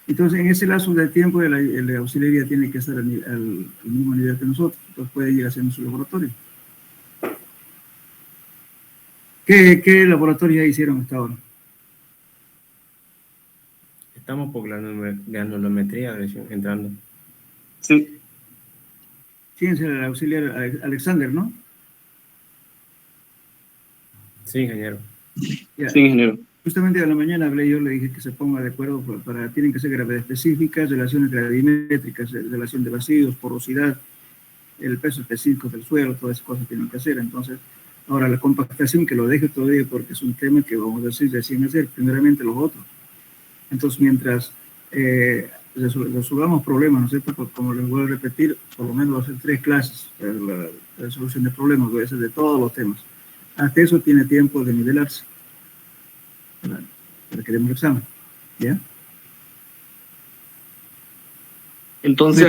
Entonces, en ese lapso de tiempo, el auxiliar ya tiene que estar al mismo nivel que nosotros, entonces puede ir haciendo su laboratorio. ¿Qué laboratorio ya hicieron hasta ahora? Estamos por la granulometría entrando. Sí. ¿Quién es el auxiliar? Alexander, ¿no? Sí, ingeniero. Ya. Sí, ingeniero. Justamente a la mañana hablé yo, le dije que se ponga de acuerdo tienen que ser gravedad específicas, relaciones gravimétricas, relación de vacíos, porosidad, el peso específico del suelo, todas esas cosas tienen que hacer. Entonces, ahora la compactación que lo deje todavía porque es un tema que vamos a decir recién hacer, primeramente los otros. Entonces, mientras resolvamos problemas, ¿no es cierto? Pues, como les voy a repetir, por lo menos va a ser 3 clases, la resolución de problemas, voy a hacer de todos los temas. Hasta eso tiene tiempo de nivelarse. Para que demos el examen, ¿ya? Entonces,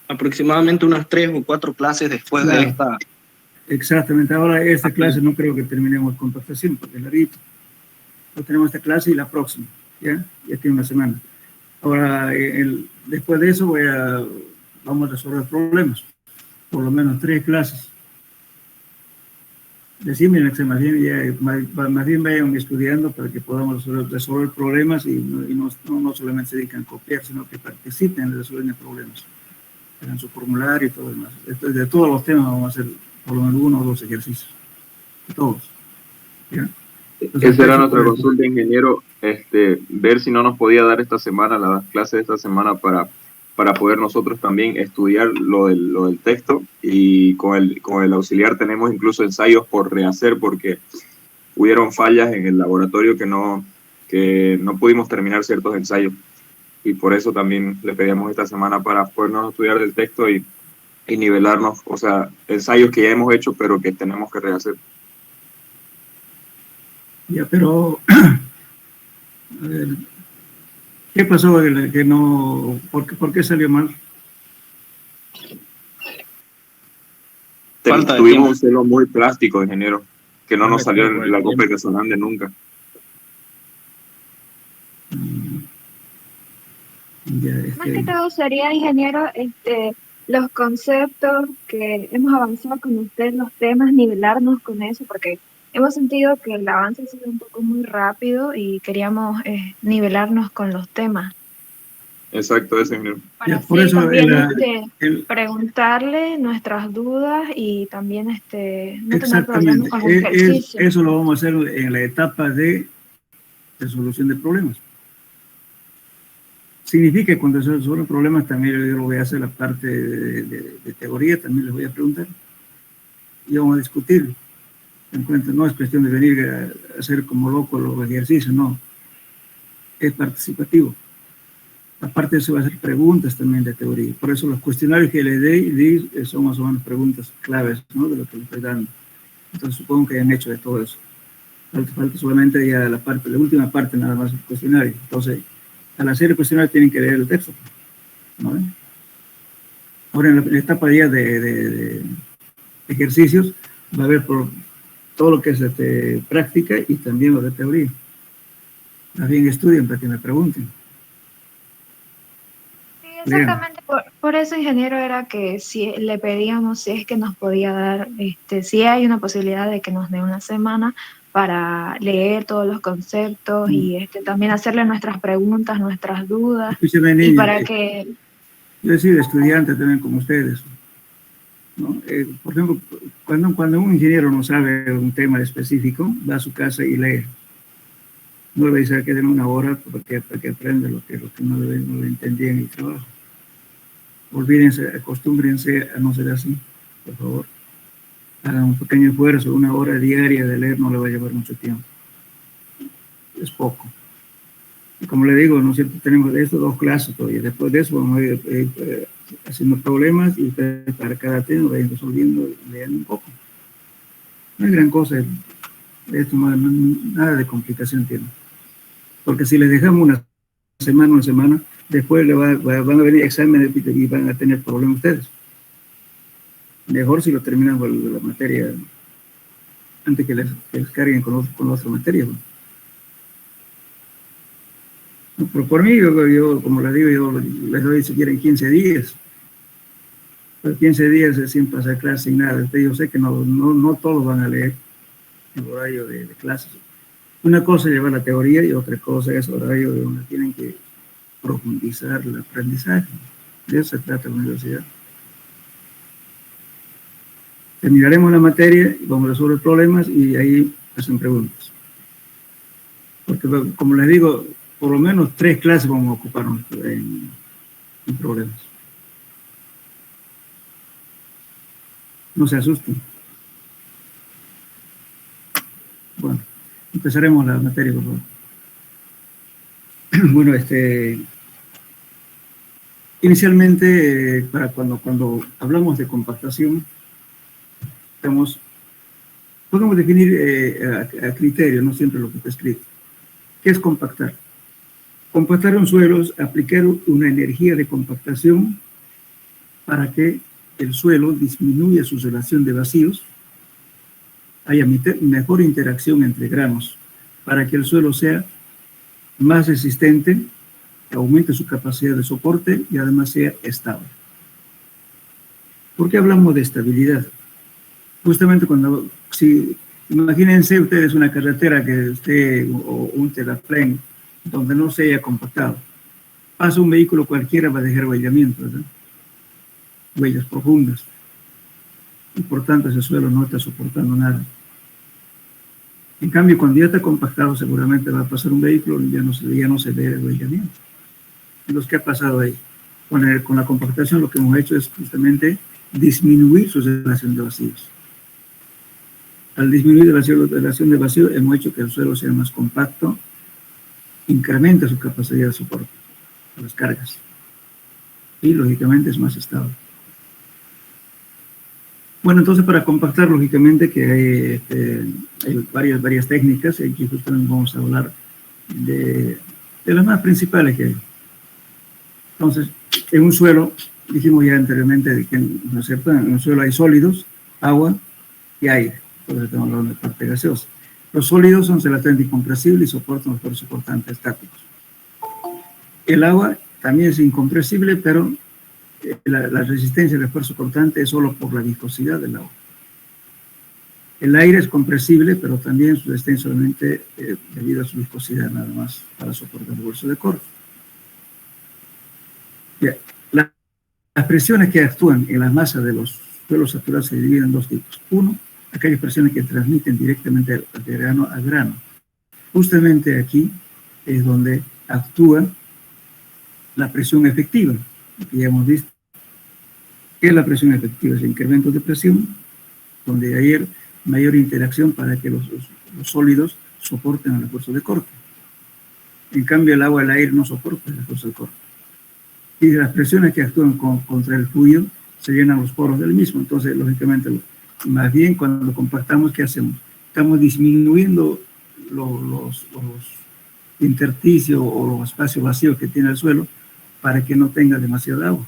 aproximadamente unas 3 o 4 clases después de esta. Exactamente. Ahora esta clase no creo que terminemos con compactación, porque es larguito. No tenemos esta clase y la próxima, ¿ya? Ya tiene una semana. Ahora, después de eso vamos a resolver problemas. Por lo menos 3 clases. Decime en más bien vayan estudiando para que podamos resolver problemas y no solamente se dedican a copiar, sino que participen en resolver problemas. Hagan su formulario y todo lo demás. De todos los temas vamos a hacer por lo menos 1 o 2 ejercicios. De todos. ¿Ya? Entonces, esa era nuestra consulta, ingeniero, ver si no nos podía dar esta semana, las clases de esta semana, para poder nosotros también estudiar lo del texto, y con el auxiliar tenemos incluso ensayos por rehacer porque hubieron fallas en el laboratorio que no pudimos terminar ciertos ensayos, y por eso también le pedíamos esta semana para podernos estudiar del texto y nivelarnos, o sea, ensayos que ya hemos hecho pero que tenemos que rehacer. Ya, pero a ver, ¿qué pasó? ¿Por qué salió mal? Tuvimos un celo muy plástico, ingeniero, que no nos salió la copia resonante nunca. Más que todo sería, ingeniero, los conceptos que hemos avanzado con usted, los temas, nivelarnos con eso, porque hemos sentido que el avance ha sido un poco muy rápido y queríamos nivelarnos con los temas. Exacto, eso, ingeniero. Para por eso también preguntarle nuestras dudas y también no tener problemas con el ejercicio. Eso lo vamos a hacer en la etapa de resolución de problemas. Significa que cuando se resuelven problemas también yo lo voy a hacer la parte de teoría, también les voy a preguntar y vamos a discutir. En cuenta, no es cuestión de venir a hacer como loco los ejercicios, no. Es participativo. Aparte de eso va a hacer preguntas también de teoría. Por eso los cuestionarios que le di son más o menos preguntas claves, ¿no? De lo que le estoy dando. Entonces supongo que hayan hecho de todo eso. Falta solamente ya la última parte nada más del cuestionario. Entonces, al hacer el cuestionario tienen que leer el texto, ¿no? Ahora en la etapa ya de ejercicios va a haber por todo lo que es práctica y también lo de teoría. Más bien estudien para que me pregunten. Sí, exactamente. Por eso, ingeniero, era que si le pedíamos si es que nos podía dar, si hay una posibilidad de que nos dé una semana para leer todos los conceptos y también hacerle nuestras preguntas, nuestras dudas. Escúcheme, niña, y para que... Yo he sido estudiante también como ustedes, ¿no? Por ejemplo, cuando un ingeniero no sabe un tema específico, va a su casa y lee. No le va a decir que den una hora para que aprenda lo que no le entendía en el trabajo. Olvídense, acostúmbrense a no ser así, por favor. Hagan un pequeño esfuerzo, 1 hora diaria de leer no le va a llevar mucho tiempo. Es poco. Y como le digo, ¿no es cierto? Tenemos de esto 2 clases todavía. Después de eso vamos a ir haciendo problemas y ustedes para cada tema vayan resolviendo, lean un poco. No hay gran cosa. Esto nada de complicación tiene. Porque si les dejamos una semana, después van a venir exámenes y van a tener problemas ustedes. Mejor si lo terminan con la materia antes que les carguen con otra materia, ¿no? Por mí, yo, como les digo, yo les doy si quieren 15 días. Pero 15 días es sin pasar clase sin nada. Yo sé que no todos van a leer el horario de clases. Una cosa es llevar la teoría y otra cosa es el horario donde tienen que profundizar el aprendizaje. De eso se trata la universidad. Terminaremos la materia, vamos a resolver problemas y ahí hacen preguntas. Porque, como les digo, por lo menos 3 clases vamos a ocuparnos en problemas. No se asusten. Bueno, empezaremos la materia, por favor. Bueno, inicialmente, para cuando hablamos de compactación, podemos definir a criterio, no siempre lo que está escrito. ¿Qué es compactar? Compactar un suelo es aplicar una energía de compactación para que el suelo disminuya su relación de vacíos, haya mejor interacción entre granos, para que el suelo sea más resistente, aumente su capacidad de soporte y además sea estable. ¿Por qué hablamos de estabilidad? Justamente imagínense ustedes una carretera que esté, o un terraplén, donde no se haya compactado. Pasa un vehículo cualquiera, va a dejar huellamientos, ¿verdad? Huellas profundas. Y por tanto ese suelo no está soportando nada. En cambio, cuando ya está compactado, seguramente va a pasar un vehículo y ya no se ve el huellamiento. Entonces, ¿qué ha pasado ahí? Con la compactación lo que hemos hecho es justamente disminuir su relación de vacíos. Al disminuir la relación de vacío, hemos hecho que el suelo sea más compacto, incrementa su capacidad de soporte a las cargas y, lógicamente, es más estable. Bueno, entonces, para compactar, lógicamente, que hay varias técnicas, y aquí justamente vamos a hablar de las más principales que hay. Entonces, en un suelo, dijimos ya anteriormente que ¿no es cierto? En un suelo hay sólidos, agua y aire. Entonces estamos hablando de parte gaseosa. Los sólidos son relativamente incompresibles y soportan los fuerzas cortantes estáticos. El agua también es incompresible, pero la resistencia del esfuerzo cortante es solo por la viscosidad del agua. El aire es compresible, pero también su resistencia solamente debido a su viscosidad nada más para soportar el esfuerzo de corte. Las presiones que actúan en la masa de los suelos saturados se dividen en 2 tipos. Uno, aquellas presiones que transmiten directamente de grano a grano. Justamente aquí es donde actúa la presión efectiva, que ya hemos visto. ¿Qué es la presión efectiva? Es el incremento de presión, donde hay mayor interacción para que los sólidos soporten el esfuerzo de corte. En cambio, el agua y el aire no soportan el esfuerzo de corte. Y las presiones que actúan contra el fluido se llenan los poros del mismo. Entonces, lógicamente, más bien cuando compactamos, ¿qué hacemos? Estamos disminuyendo los intersticios o los espacios vacíos que tiene el suelo para que no tenga demasiada agua.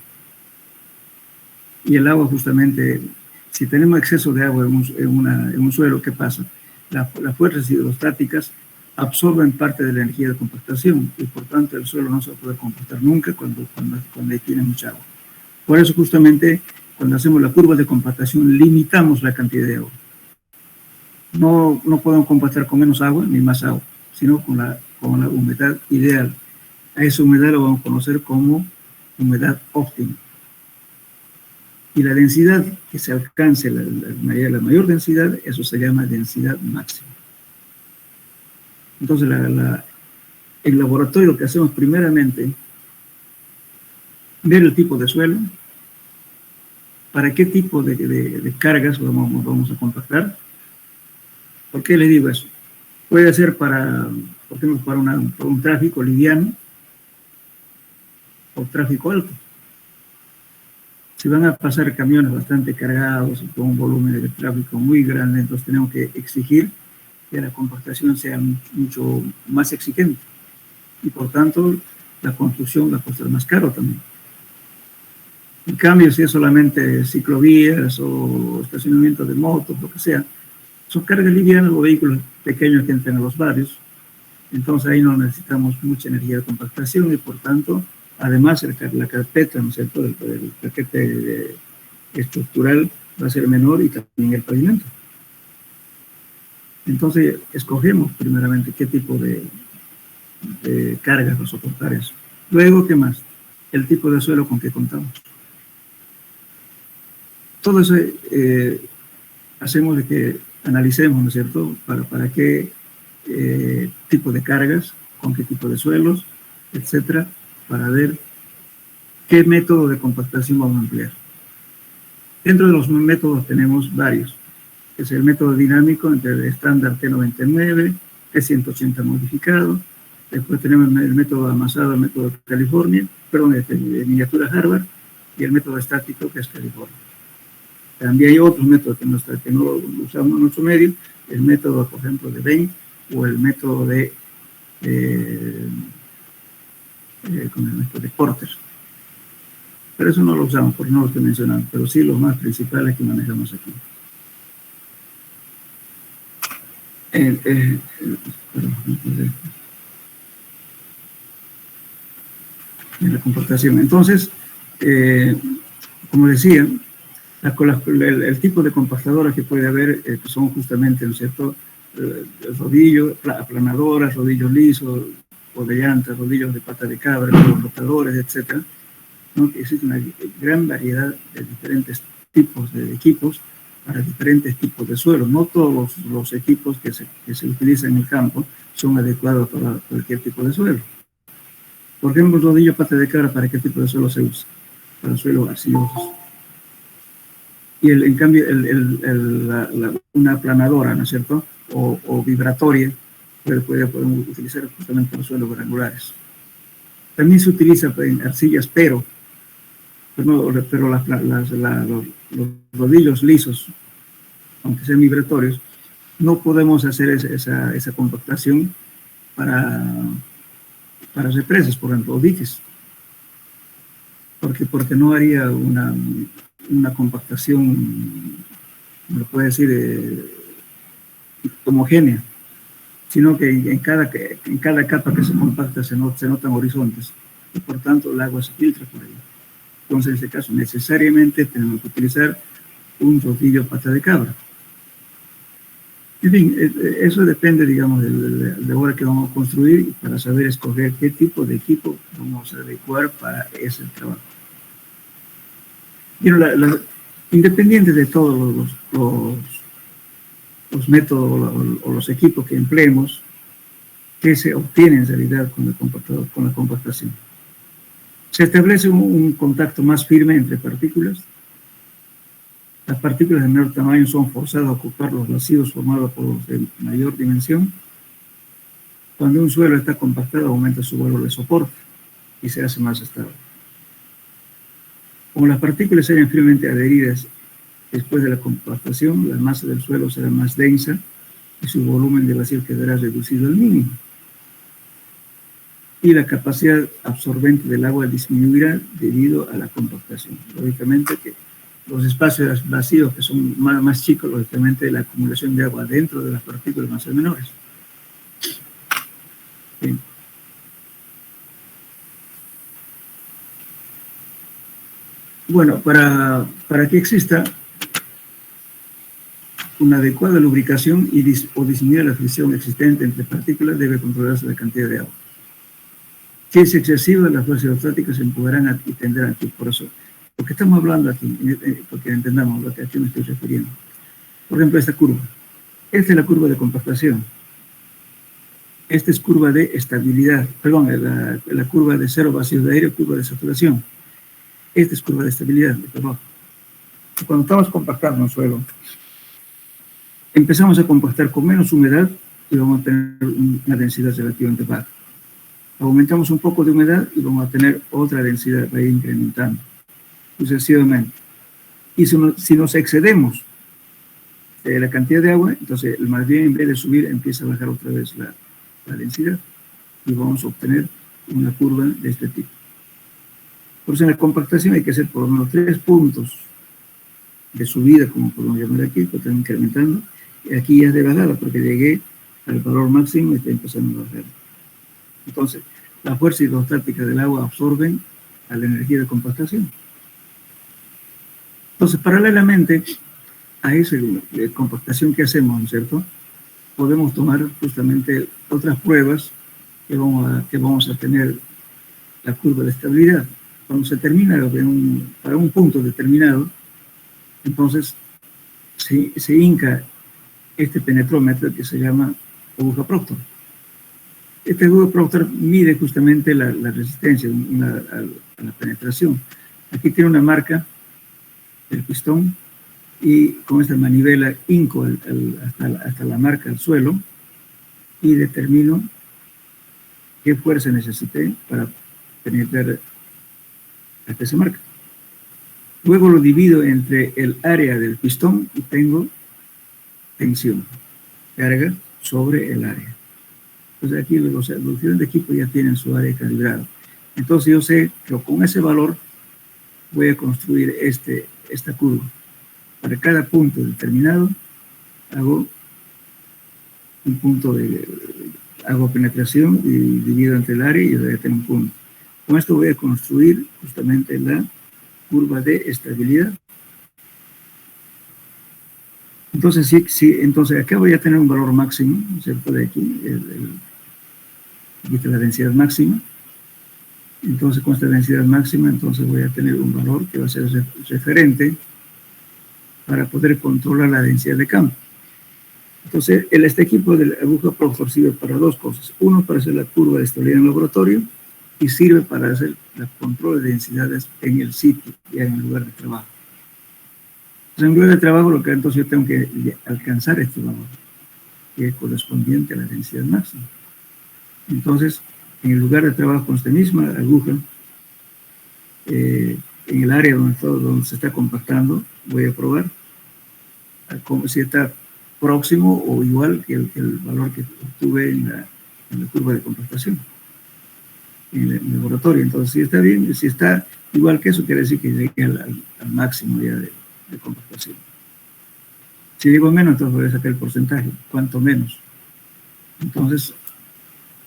Y el agua, justamente, si tenemos exceso de agua en un suelo, ¿qué pasa? Las fuerzas hidrostáticas absorben parte de la energía de compactación y por tanto el suelo no se va a poder compactar nunca cuando tiene mucha agua. Por eso justamente cuando hacemos la curva de compactación limitamos la cantidad de agua. No podemos compactar con menos agua ni más agua, sino con la humedad ideal. A esa humedad lo vamos a conocer como humedad óptima. Y la densidad que se alcance, la mayor densidad, eso se llama densidad máxima. Entonces, el laboratorio lo que hacemos primeramente, ver el tipo de suelo, para qué tipo de cargas vamos a compactar. ¿Por qué le digo eso? Puede ser por ejemplo, para un tráfico liviano o tráfico alto. Si van a pasar camiones bastante cargados y con un volumen de tráfico muy grande, entonces tenemos que exigir que la compactación sea mucho más exigente y por tanto la construcción va a costar más caro también. En cambio, si es solamente ciclovías o estacionamiento de motos, lo que sea, son cargas livianas o vehículos pequeños que entran a los barrios, Entonces ahí no necesitamos mucha energía de compactación y por tanto, además la carpeta, ¿no es cierto?, el paquete estructural va a ser menor y también el pavimento. Entonces escogemos primeramente qué tipo de cargas va a soportar eso. Luego, ¿qué más? El tipo de suelo con que contamos. Todo eso hacemos de que analicemos, ¿no es cierto?, para qué tipo de cargas, con qué tipo de suelos, etcétera, para ver qué método de compactación vamos a emplear. Dentro de los métodos tenemos varios. Es el método dinámico entre el estándar T99, T180 modificado. Después tenemos el método amasado, el método California, perdón, de miniatura Harvard, y el método estático, que es California. También hay otros métodos que no usamos en nuestro medio, el método, por ejemplo, de Bain, o el método de Porter. Pero eso no lo usamos, porque no lo estoy mencionando, pero sí los más principales que manejamos aquí. En la comportación. Entonces, como decía, el tipo de compactadoras que puede haber son justamente, ¿no es cierto?, rodillos, aplanadoras, rodillos lisos, o de llantas, rodillos de pata de cabra, rotadores, etc. ¿No? Existe una gran variedad de diferentes tipos de equipos para diferentes tipos de suelo. No todos los equipos que se utilizan en el campo son adecuados para cualquier tipo de suelo. Por ejemplo, rodillo pata de cabra, ¿para qué tipo de suelo se usa? Para suelos arcillosos. Y en cambio, una aplanadora, ¿no es cierto?, o vibratoria, podemos utilizar justamente para suelos granulares. También se utiliza en arcillas, pero los rodillos lisos, aunque sean vibratorios, no podemos hacer esa compactación para represas, por ejemplo, o diques, porque no haría una compactación, me lo puede decir, homogénea, sino que en cada capa que se compacta se notan horizontes, y por tanto el agua se filtra por ahí. Entonces, en este caso, necesariamente tenemos que utilizar un rodillo pata de cabra. En fin, eso depende, digamos, de la obra que vamos a construir para saber escoger qué tipo de equipo vamos a adecuar para ese trabajo. Independiente de todos los métodos o los equipos que empleemos, que se obtienen en realidad con la compactación. Se establece un contacto más firme entre partículas. Las partículas de menor tamaño son forzadas a ocupar los vacíos formados por los de mayor dimensión. Cuando un suelo está compactado, aumenta su valor de soporte y se hace más estable. Como las partículas sean firmemente adheridas después de la compactación, la masa del suelo será más densa y su volumen de vacío quedará reducido al mínimo. Y la capacidad absorbente del agua disminuirá debido a la compactación. Lógicamente que los espacios vacíos que son más chicos, lógicamente la acumulación de agua dentro de las partículas van a ser menores. Bien. Bueno, para que exista una adecuada lubricación o disminuir la fricción existente entre partículas, debe controlarse la cantidad de agua. Si es excesiva, las fuerzas hidrostáticas se empujarán y tendrán aquí. Por eso, lo que estamos hablando aquí, porque entendamos lo que aquí me estoy refiriendo. Por ejemplo, esta curva. Esta es la curva de compactación. Esta es curva de estabilidad. Perdón, la curva de cero vacío de aire, curva de saturación. Esta es curva de estabilidad, de trabajo. Cuando estamos compactando un suelo, empezamos a compactar con menos humedad y vamos a tener una densidad relativamente baja. Aumentamos un poco de humedad y vamos a tener otra densidad, va a ir incrementando sucesivamente. Y si nos excedemos de la cantidad de agua, entonces más bien en vez de subir empieza a bajar otra vez la densidad y vamos a obtener una curva de este tipo. Por eso en la compactación hay que hacer por lo menos 3 puntos de subida, como podemos llamar aquí, porque están incrementando, y aquí ya es de bajada, porque llegué al valor máximo y está empezando a bajar. Entonces, la fuerza hidrostática del agua absorbe a la energía de compactación. Entonces, paralelamente a esa compactación que hacemos, ¿no es cierto?, podemos tomar justamente otras pruebas que vamos a tener la curva de estabilidad. Cuando se termina para un punto determinado, entonces se hinca este penetrómetro que se llama aguja Proctor. Este aguja Proctor mide justamente la resistencia a la penetración. Aquí tiene una marca del pistón y con esta manivela hinco hasta la marca al suelo y determino qué fuerza necesité para penetrar hasta esa marca. Luego lo divido entre el área del pistón y tengo tensión, carga sobre el área. Entonces aquí los diferentes equipos ya tienen su área calibrada. Entonces yo sé que con ese valor voy a construir esta curva. Para cada punto determinado hago un punto hago penetración y divido entre el área y voy a tener un punto. Con esto voy a construir justamente la curva de estabilidad. Entonces, entonces acá voy a tener un valor máximo, ¿cierto? De aquí, aquí está la densidad máxima. Entonces, con esta densidad máxima, entonces voy a tener un valor que va a ser referente para poder controlar la densidad de campo. Entonces, este equipo de aguja Proctor sirve para dos cosas. Uno, para hacer la curva de estabilidad en el laboratorio, y sirve para hacer el control de densidades en el sitio, ya en el lugar de trabajo. Entonces, en el lugar de trabajo, lo que entonces yo tengo que alcanzar este valor, que es correspondiente a la densidad máxima. Entonces, en el lugar de trabajo con esta misma aguja, en el área donde se está compactando, voy a probar como si está próximo o igual que el valor que obtuve en la curva de compactación en el laboratorio. Entonces, si está bien, si está igual que eso, quiere decir que llegué al máximo ya de compactación. Si digo menos, entonces voy a sacar el porcentaje, cuanto menos. Entonces,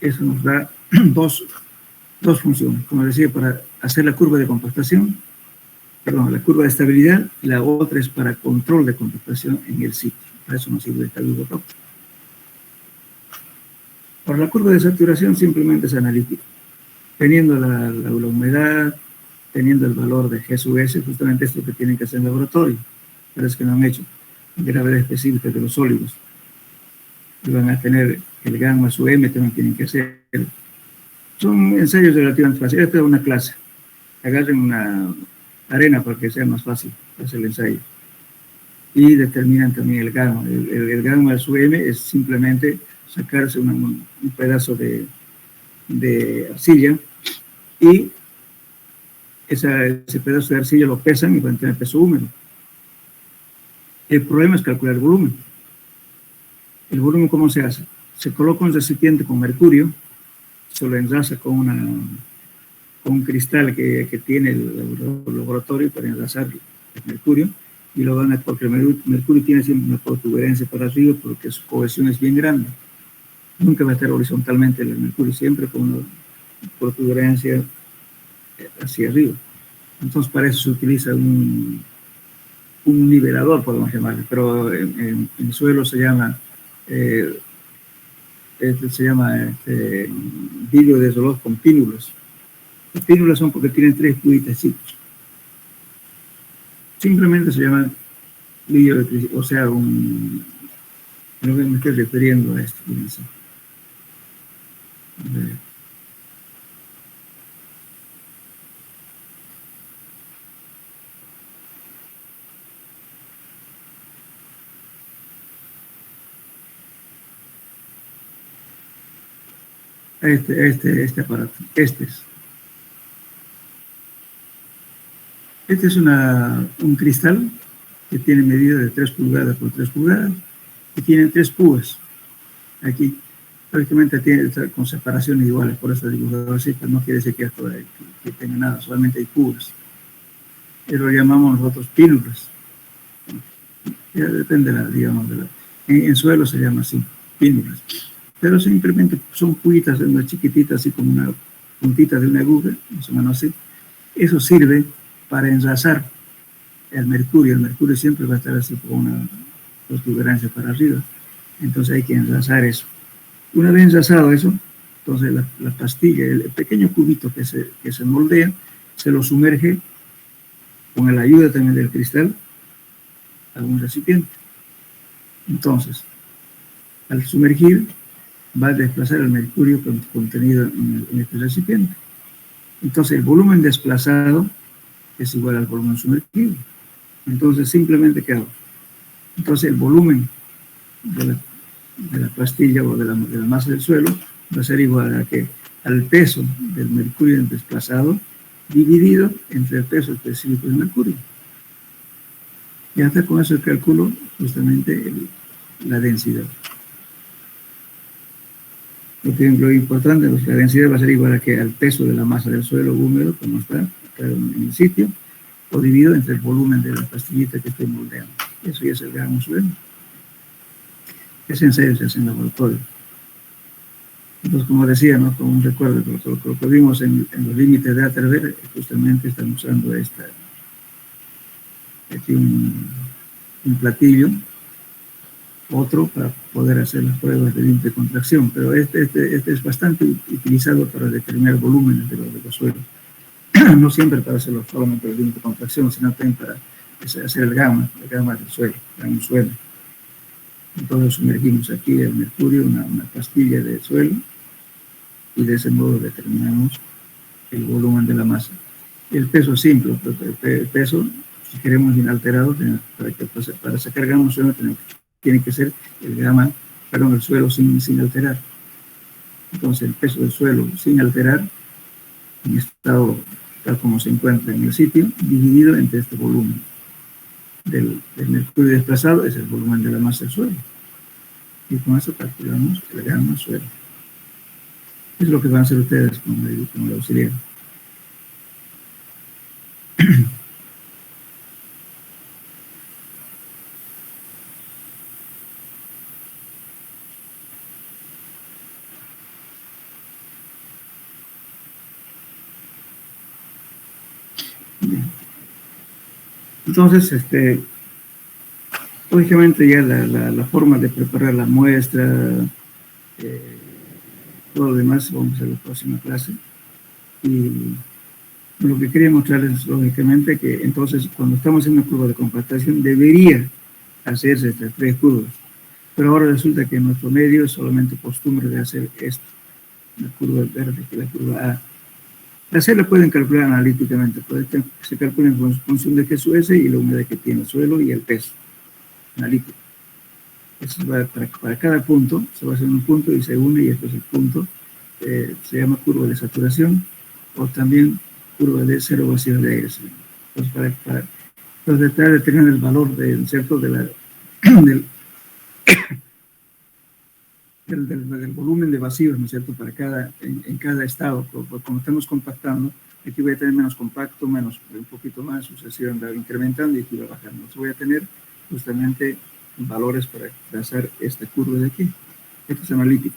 eso nos da dos funciones. Como decía, para hacer la curva de compactación, perdón, la curva de estabilidad, y la otra es para control de compactación en el sitio. Para eso nos sirve esta aguja Proctor. Para la curva de saturación simplemente es analítica. Teniendo la humedad, teniendo el valor de G sub S, justamente esto que tienen que hacer en el laboratorio, pero es que no han hecho gravedad específica de los sólidos. Y van a tener el gamma sub M, también tienen que hacer. Son ensayos relativamente fáciles. Esta es una clase. Agarren una arena para que sea más fácil hacer el ensayo. Y determinan también el gamma. El gamma sub M es simplemente sacarse un pedazo de arcilla y ese pedazo de arcilla lo pesan y van a tener peso húmedo. El problema es calcular el volumen. ¿El volumen cómo se hace? Se coloca un recipiente con mercurio, se lo enlaza con un cristal que tiene el laboratorio para enlazar el mercurio, y lo van a, porque el mercurio tiene siempre una protuberancia para arriba porque su cohesión es bien grande. Nunca va a estar horizontalmente el mercurio, siempre con una protuberancia hacia arriba. Entonces, para eso se utiliza un nivelador, podemos llamarlo, pero en el suelo se llama vidrio de Zolov con pínulos. Los pínulos son porque tienen 3 puitecitos. Simplemente se llama vidrio de, o sea, no me estoy refiriendo a esto, fíjense. Este aparato, este es un cristal que tiene medida de 3 pulgadas por 3 pulgadas y tiene 3 púas. Aquí prácticamente tiene con separaciones iguales, por eso dibujado así, pero no quiere decir que tenga nada, solamente hay púas. Eso lo llamamos nosotros pínulas. Ya depende, digamos, en suelo se llama así. pínnulas. Pero simplemente son puitas, unas chiquititas, así como una puntita de una aguja, más o menos así. Eso sirve para enlazar el mercurio. El mercurio siempre va a estar así con una protuberancia para arriba. Entonces hay que enlazar eso. Una vez enlazado eso, entonces la pastilla, el pequeño cubito que se moldea, se lo sumerge con la ayuda también del cristal a un recipiente. Entonces, al sumergir, va a desplazar el mercurio contenido en este recipiente. Entonces, el volumen desplazado es igual al volumen sumergido. Entonces, simplemente, ¿qué hago? Entonces, el volumen de la pastilla o de la masa del suelo va a ser igual al peso del mercurio desplazado dividido entre el peso específico del mercurio. Y hasta con eso calculo justamente la densidad. Lo importante es que la densidad va a ser igual al peso de la masa del suelo húmedo, como está en el sitio, o dividido entre el volumen de la pastillita que estoy moldeando. Eso ya es el gramo suelo. Ese ensayo se hace en laboratorio. Entonces, como decía, ¿no? Como un recuerdo, lo que vimos en los límites de Atterberg, justamente están usando aquí un platillo, otro para poder hacer las pruebas de límite de contracción, pero este es bastante utilizado para determinar volúmenes de los suelos. No siempre para hacerlo solamente el límite de contracción, sino también para hacer el gamma del suelo, el suelo. Entonces sumergimos aquí el mercurio, una pastilla de suelo, y de ese modo determinamos el volumen de la masa. El peso es simple, el peso, si queremos inalterado, para sacar gamma suelo tiene que ser el suelo sin alterar. Entonces el peso del suelo sin alterar, en estado tal como se encuentra en el sitio, dividido entre este volumen del mercurio desplazado, es el volumen de la masa del suelo. Y con eso calculamos el gamma suelo. Es lo que van a hacer ustedes con el auxiliar. Entonces, lógicamente ya la forma de preparar la muestra, todo lo demás, vamos a la próxima clase. Y lo que quería mostrarles, lógicamente, que entonces cuando estamos en una curva de compactación debería hacerse estas 3 curvas. Pero ahora resulta que en nuestro medio es solamente costumbre de hacer esto, la curva verde, que es la curva A. La pueden calcular analíticamente, se calcula en función de G sub S y la humedad que tiene el suelo y el peso analítico. Eso para cada punto, se va a hacer un punto y se une, y esto es el punto, se llama curva de saturación, o también curva de cero vacío de aire. Entonces, para tratar de determinar el valor del volumen de vacíos, ¿no es cierto?, para en cada estado, como estamos compactando, aquí voy a tener menos compacto, un poquito más, sucesivamente va incrementando y aquí va bajando. Entonces voy a tener justamente valores para trazar esta curva de aquí. Esto es analítico.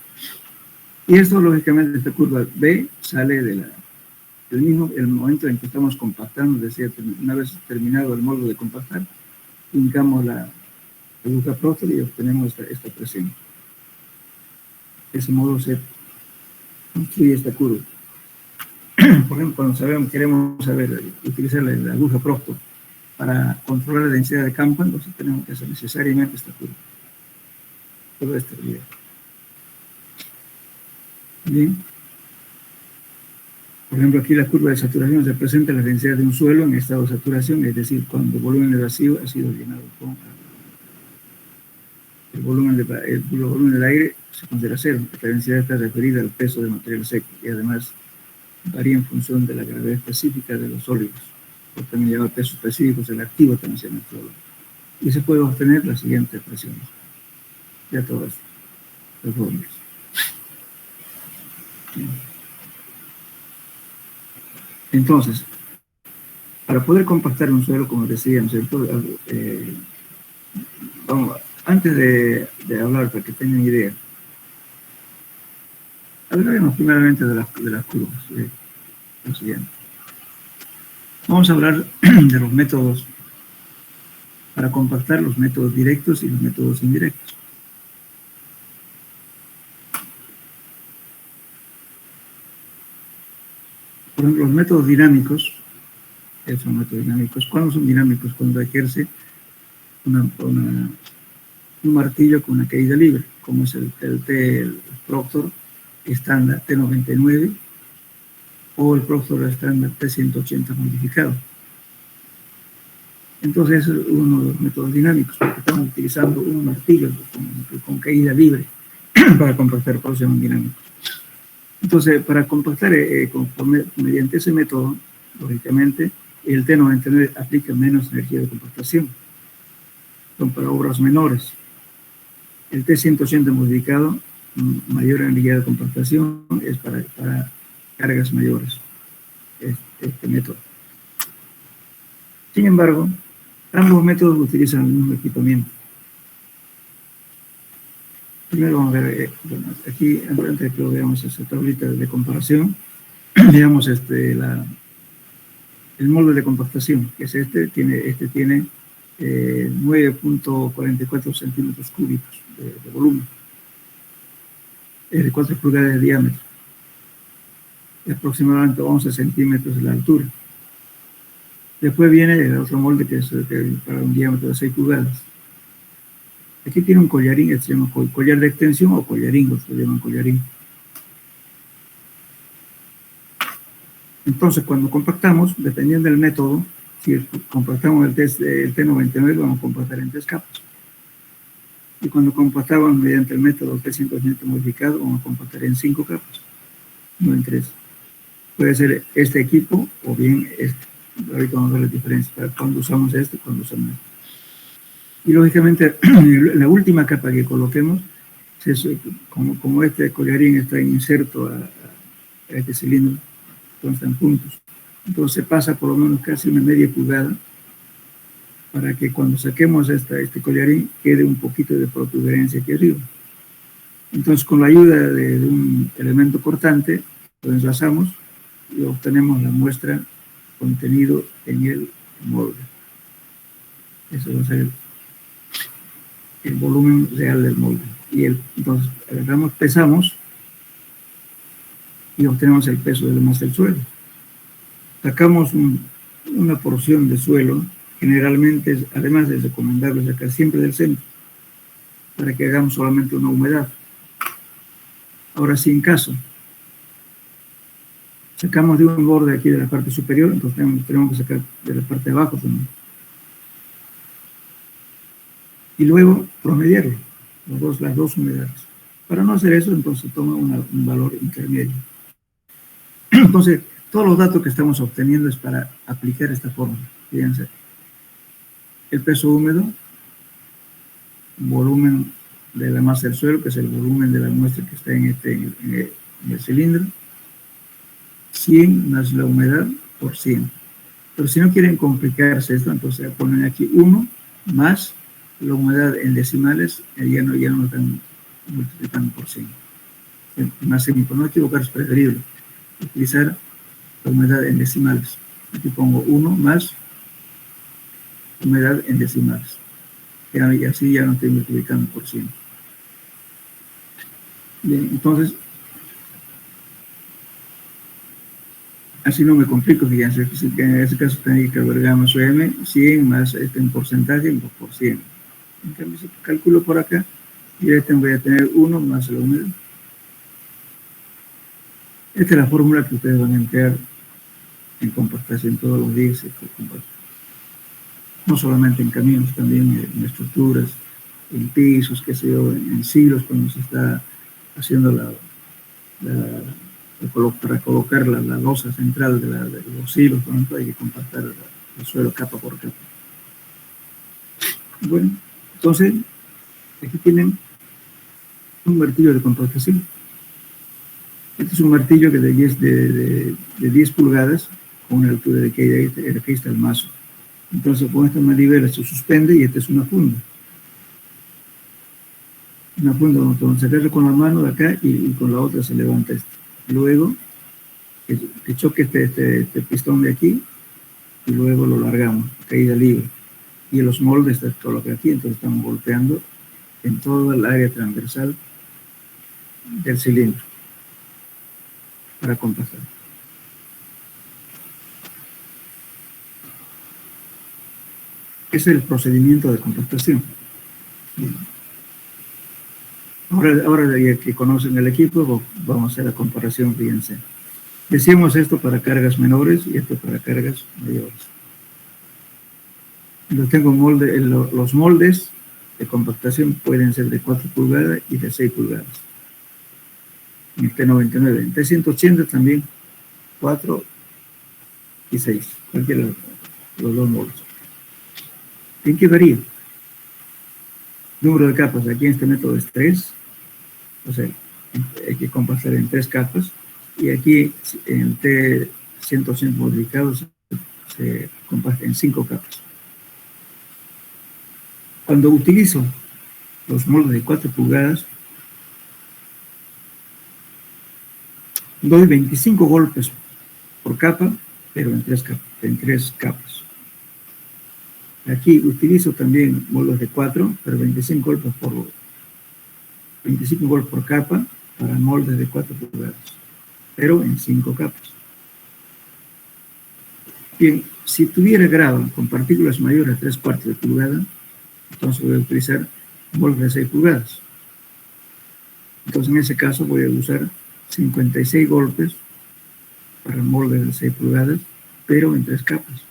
Y esto, lógicamente, esta curva B sale el momento en que estamos compactando, es decir, una vez terminado el módulo de compactar, hincamos la aguja próstata y obtenemos esta presión. De ese modo se construye esta curva. Por ejemplo, cuando queremos utilizar la aguja próstata para controlar la densidad de campo, entonces tenemos que hacer necesariamente esta curva. Todo este video. Bien. Por ejemplo, aquí la curva de saturación representa la densidad de un suelo en estado de saturación, es decir, cuando el volumen de vacío ha sido llenado con agua. El volumen del aire se considera cero, porque la densidad está referida al peso del material seco y además varía en función de la gravedad específica de los sólidos. Por también lleva pesos específicos, el activo también se llama todo. Y se puede obtener la siguiente presión. Ya todas las fórmulas. Entonces, para poder compactar un suelo, como decíamos, antes de hablar, para que tengan idea, Hablaremos primeramente de las curvas. Lo siguiente. Vamos a hablar de los métodos para compactar, los métodos directos y los métodos indirectos. Por ejemplo, los métodos dinámicos, ¿qué son métodos dinámicos? ¿Cuándo son dinámicos? Cuando ejerce un martillo con una caída libre, como es el Proctor estándar T99 o el Proctor estándar T180 modificado. Entonces, es uno de los métodos dinámicos, porque estamos utilizando un martillo con caída libre para compactar, por eso se llaman dinámicos. Entonces, para compactar mediante ese método, lógicamente, el T99 aplica menos energía de compactación. Son para obras menores. El T180 modificado, mayor energía de compactación, es para cargas mayores, este método. Sin embargo, ambos métodos utilizan el mismo equipamiento. Primero vamos a ver, bueno, aquí, antes de que lo veamos esa tablita de comparación, veamos el molde de compactación, que es este tiene 9.44 centímetros cúbicos de volumen, es de 4 pulgadas de diámetro, y aproximadamente 11 centímetros de la altura. Después viene el otro molde que es para un diámetro de 6 pulgadas. Aquí tiene un collarín que se llama collar de extensión o collarín, se llaman collarín. Entonces, cuando compactamos, dependiendo del método, si compactamos el T99, vamos a compactar en 3 capas. Y cuando compactamos mediante el método T180 modificado, vamos a compactar en 5 capas, no en 3. Puede ser este equipo o bien este. Ahorita vamos a ver la diferencia para cuando usamos este y cuando usamos este. Y lógicamente, la última capa que coloquemos, como este collarín está inserto a este cilindro, entonces están juntos. Entonces pasa por lo menos casi una media pulgada para que cuando saquemos este collarín quede un poquito de protuberancia aquí arriba. Entonces, con la ayuda de un elemento cortante, lo enlazamos y obtenemos la muestra contenido en el molde. Eso va a ser el volumen real del molde. Entonces, agarramos, pesamos y obtenemos el peso de la masa del suelo. Sacamos una porción de suelo, generalmente, además es recomendable sacar siempre del centro, para que hagamos solamente una humedad. Ahora, si en caso sacamos de un borde aquí de la parte superior, entonces tenemos que sacar de la parte de abajo también. Y luego promediarlo, las dos humedades. Para no hacer eso, entonces toma un valor intermedio. Entonces, todos los datos que estamos obteniendo es para aplicar esta fórmula. Fíjense, el peso húmedo, volumen de la masa del suelo, que es el volumen de la muestra que está en el cilindro, 100 más la humedad por 100. Pero si no quieren complicarse esto, entonces ponen aquí 1 más la humedad en decimales, ya no están multiplicando por 100. Más simple, no equivocarse, es preferible utilizar la humedad en decimales. Aquí pongo 1 más humedad en decimales. Y así ya no estoy multiplicando por 100. Bien, entonces, así no me complico, fíjense, que en este caso tendría que agregamos m 100 más en porcentaje por 100. En cambio, si calculo por acá, y voy a tener 1 más la humedad. Esta es la fórmula que ustedes van a emplear en compactación todos los días. No solamente en caminos, también en estructuras, en pisos, qué sé yo, en silos, cuando se está haciendo para colocar la losa central de los silos, por ejemplo, hay que compactar el suelo capa por capa. Bueno, entonces, aquí tienen un martillo de compactación. Este es un martillo que de 10 pulgadas, con una altura de que aquí está el mazo. Entonces, con esta manivela se suspende y esta es una funda. una funda donde se agarra con la mano de acá y con la otra se levanta esto. Luego, que choque este pistón de aquí y luego lo largamos, caída libre. Y los moldes se colocan aquí, entonces estamos golpeando en toda el área transversal del cilindro para compactar. Ese es el procedimiento de compactación. Ahora ya que conocen el equipo, vamos a hacer la comparación, fíjense. Decimos esto para cargas menores y esto para cargas mayores. Yo tengo los moldes de compactación pueden ser de 4 pulgadas y de 6 pulgadas. En el T99, en T180 también 4 y 6, cualquiera de los dos moldes. ¿En qué varía? Número de capas, aquí en este método es 3, o sea, hay que compactar en 3 capas, y aquí en el T180 modificado se compacta en 5 capas. Cuando utilizo los moldes de 4 pulgadas, doy 25 golpes por capa, pero en 3 capas. Aquí utilizo también moldes de 4, pero 25 golpes por capa para moldes de 4 pulgadas, pero en 5 capas. Bien, si tuviera grado con partículas mayores a 3/4 de pulgada, entonces voy a utilizar moldes de 6 pulgadas. Entonces en ese caso voy a usar 56 golpes para moldes de 6 pulgadas, pero en 3 capas.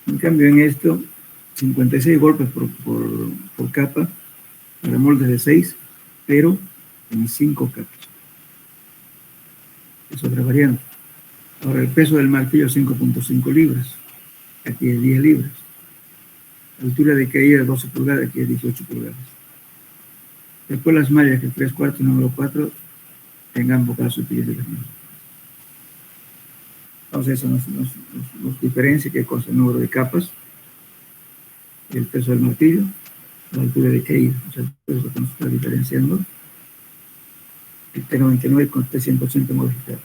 En cambio en esto, 56 golpes por capa para moldes de 6, pero en 5 capas. Es otra variante. Ahora el peso del martillo es 5.5 libras, aquí es 10 libras. La altura de caída es 12 pulgadas, aquí es 18 pulgadas. Después las mallas, que es 3/4 y número 4, en ambos casos utilicen las mismas. Entonces eso nos diferencia que con el número de capas, el peso del martillo, la altura de caída. O sea, eso es lo que nos está diferenciando el T99 con T180 modificado.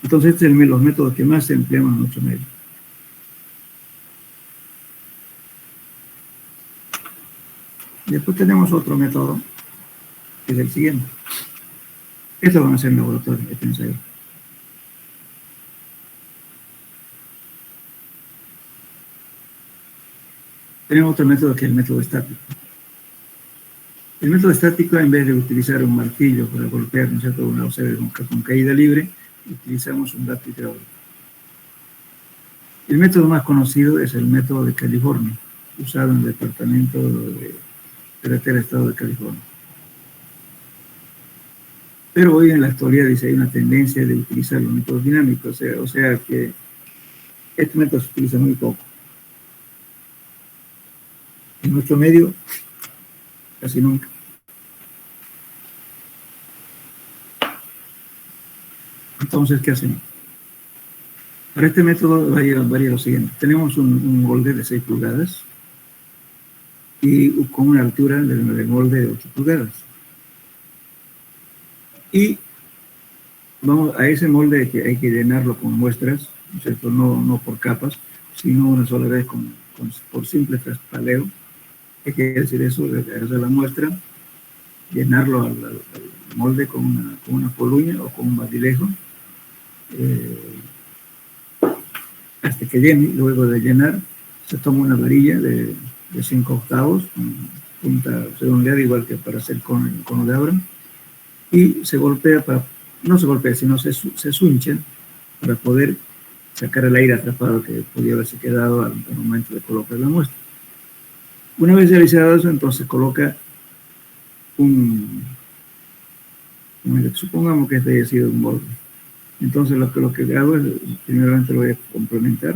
Entonces, estos son los métodos que más se emplean en nuestro medio. Después tenemos otro método, que es el siguiente. Esto van a ser en laboratorio, este ensayo. Tenemos otro método que es el método estático. El método estático, en vez de utilizar un martillo para golpear, ¿no es cierto?, una observa con caída libre, utilizamos un gato hidráulico. El método más conocido es el método de California, usado en el Departamento de Carretera del Estado de California. Pero hoy en la actualidad dice hay una tendencia de utilizar los métodos dinámicos, o sea que este método se utiliza muy poco. En nuestro medio, casi nunca. Entonces, ¿qué hacemos? Para este método varía lo siguiente. Tenemos un molde de 6 pulgadas y con una altura del molde de 8 pulgadas. Y vamos a ese molde que hay que llenarlo con muestras, ¿no es cierto? No por capas, sino una sola vez por simple traspaleo. ¿Qué quiere decir eso? Agarrar la muestra, llenarlo al molde con una poluña o con un batilejo, hasta que llene. Luego de llenar, se toma una varilla de 5/8, con punta redondeada, igual que para hacer con el cono de Abraham, y se golpea, no se golpea, sino se suncha para poder sacar el aire atrapado que podía haberse quedado al momento de colocar la muestra. Una vez realizado eso, entonces coloca supongamos que este haya sido un borde. Entonces lo que hago es, primeramente lo voy a complementar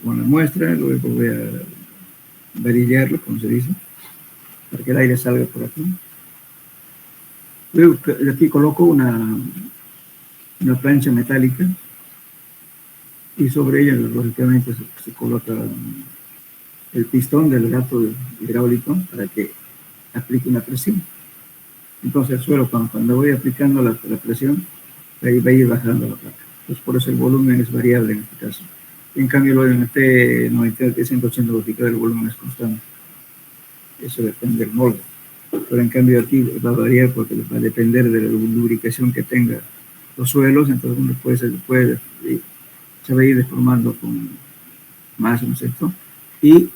con la muestra, luego voy a varillarlo, como se dice, para que el aire salga por aquí. Luego aquí coloco una una plancha metálica y sobre ella, lógicamente, se coloca el pistón del gato hidráulico para que aplique una presión. Entonces el suelo, cuando voy aplicando la presión, ahí va a ir bajando la placa. Entonces por eso el volumen es variable en este caso. En cambio, lo en el T90, T180 dosificado, el volumen es constante. Eso depende del molde. Pero en cambio aquí va a variar porque va a depender de la lubricación que tenga los suelos, entonces uno se va a ir deformando con más, ¿no es cierto? Y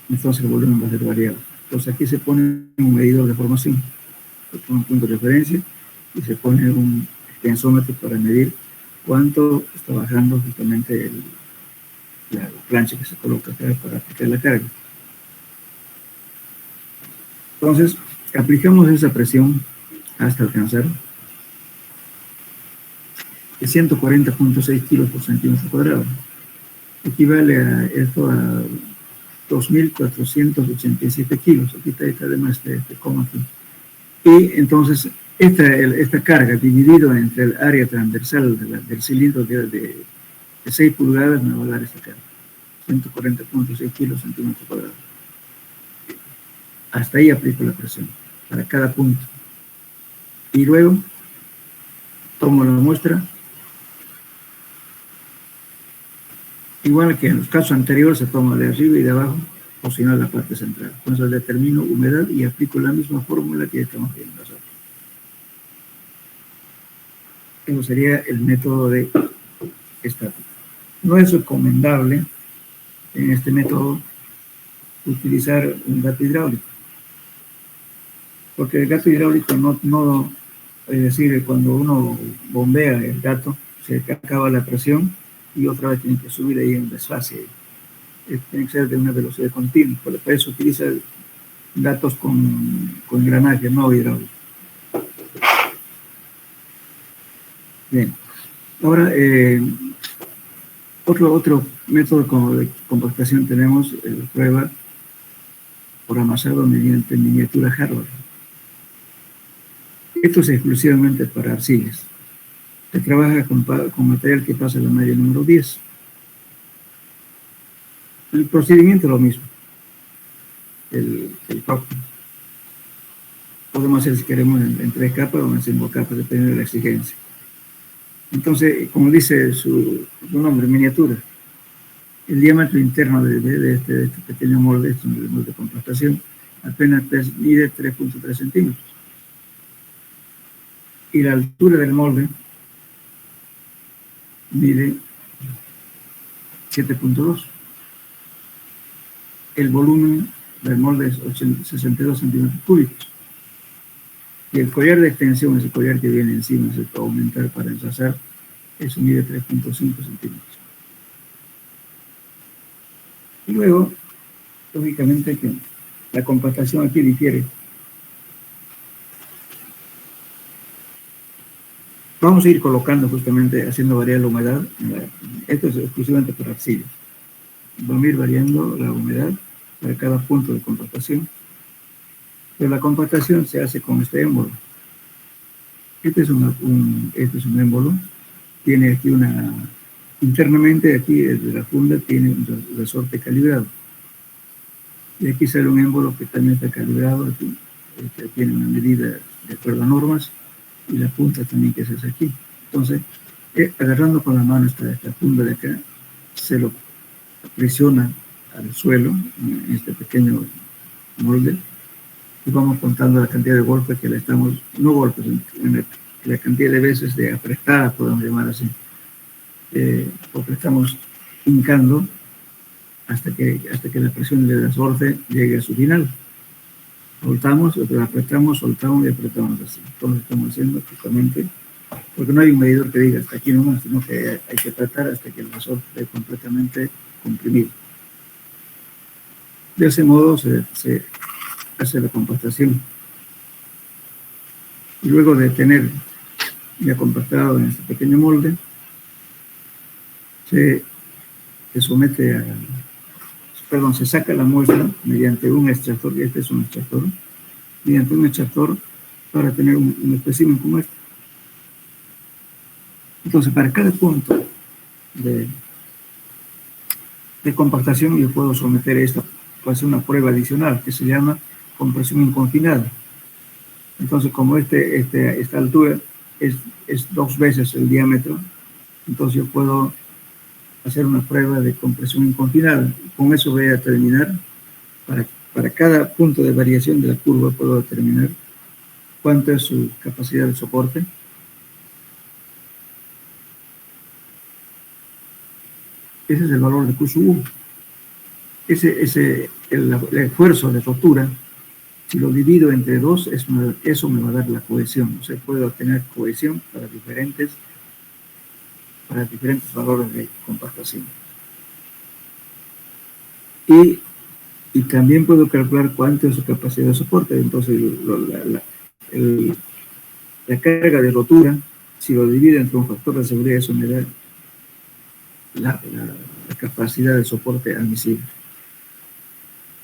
entonces el volumen va a ser variable. Entonces aquí se pone un medidor de formación, se pone un punto de referencia y se pone un tensómetro para medir cuánto está bajando justamente la plancha que se coloca acá para aplicar la carga. Entonces, aplicamos esa presión hasta alcanzar 140.6 kilos por centímetro cuadrado. Equivale a esto a 2.487 kilos. Aquí está además este coma aquí. Y entonces, esta carga dividido entre el área transversal del cilindro de 6 pulgadas me va a dar esta carga. 140.6 kilos centímetro cuadrado. Hasta ahí aplico la presión, para cada punto. Y luego, tomo la muestra. Igual que en los casos anteriores, se toma de arriba y de abajo, o si no, la parte central. Entonces determino humedad y aplico la misma fórmula que estamos viendo nosotros. Eso sería el método de estática. No es recomendable en este método utilizar un gato hidráulico, porque el gato hidráulico no, es decir, cuando uno bombea el gato, se acaba la presión y otra vez tiene que subir ahí en desfase. Tiene que ser de una velocidad continua, por eso utiliza gatos con engranaje, no hidráulico. Bien, ahora otro método de compactación tenemos prueba por amasado mediante miniatura hardware. Esto es exclusivamente para arcillas. Se trabaja con material que pasa la malla número 10. El procedimiento es lo mismo. El toque. Podemos hacer, si queremos, en 3 capas o en 5 capas, dependiendo de la exigencia. Entonces, como dice su nombre, miniatura, el diámetro interno de este pequeño molde, este molde de compactación, apenas mide 3.3 centímetros. Y la altura del molde mide 7.2. El volumen del molde es 62 centímetros cúbicos. Y el collar de extensión, ese collar que viene encima, se puede aumentar para enlazar, eso mide 3.5 centímetros. Y luego, lógicamente, que la compactación aquí difiere. Vamos a ir colocando justamente, haciendo variar la humedad. Esto es exclusivamente para arcillas. Vamos a ir variando la humedad para cada punto de compactación. Pero la compactación se hace con este émbolo. Este es un émbolo. Tiene aquí internamente aquí de la funda tiene un resorte calibrado. Y aquí sale un émbolo que también está calibrado aquí, que tiene una medida de acuerdo a normas, y la punta también que se hace aquí. Entonces, agarrando con la mano esta funda de acá, se lo presiona al suelo, en este pequeño molde, y vamos contando la cantidad de golpes que le estamos, no golpes, la cantidad de veces de apretada, podemos llamar así, porque estamos hincando hasta que la presión del resorte llegue a su final. Soltamos, apretamos, soltamos y apretamos así. Entonces estamos haciendo justamente, porque no hay un medidor que diga hasta aquí nomás, sino que hay que apretar hasta que el resorte esté completamente comprimido. De ese modo se hace la compactación. Y luego de tener ya compactado en este pequeño molde, se saca la muestra mediante un extractor, y este es un extractor, mediante un extractor para tener un espécimen como este. Entonces, para cada punto de compactación yo puedo someter esta, puede ser una prueba adicional que se llama compresión inconfinada. Entonces, como esta altura es 2 veces el diámetro, entonces yo puedo hacer una prueba de compresión inconfinada. Con eso voy a determinar, para cada punto de variación de la curva, puedo determinar cuánto es su capacidad de soporte. Ese es el valor de QSU. El esfuerzo de rotura, si lo divido entre 2, eso me va a dar la cohesión. O sea, puedo obtener cohesión para diferentes valores de compactación. Y también puedo calcular cuánto es su capacidad de soporte. Entonces, la carga de rotura, si lo divido entre un factor de seguridad, eso me da la capacidad de soporte admisible.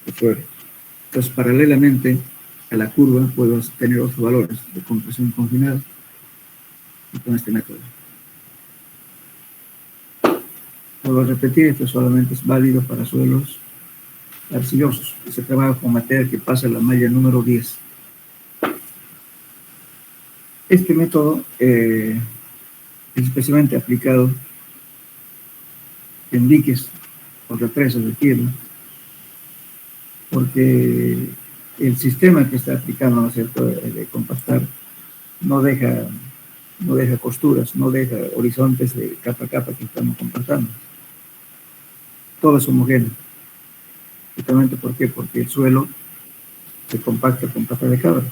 Entonces, paralelamente a la curva, puedo tener otros valores de compresión confinada con este método. Vuelvo a repetir, esto solamente es válido para suelos arcillosos. Se trabaja con material que pasa la malla número 10. Este método es especialmente aplicado en diques o represas de tierra, porque el sistema que está aplicando, ¿no es cierto?, de compactar, no deja costuras, no deja horizontes de capa a capa que estamos compactando. Todo es homogéneo. Justamente, ¿por qué? Porque el suelo se compacta con pata de cabra.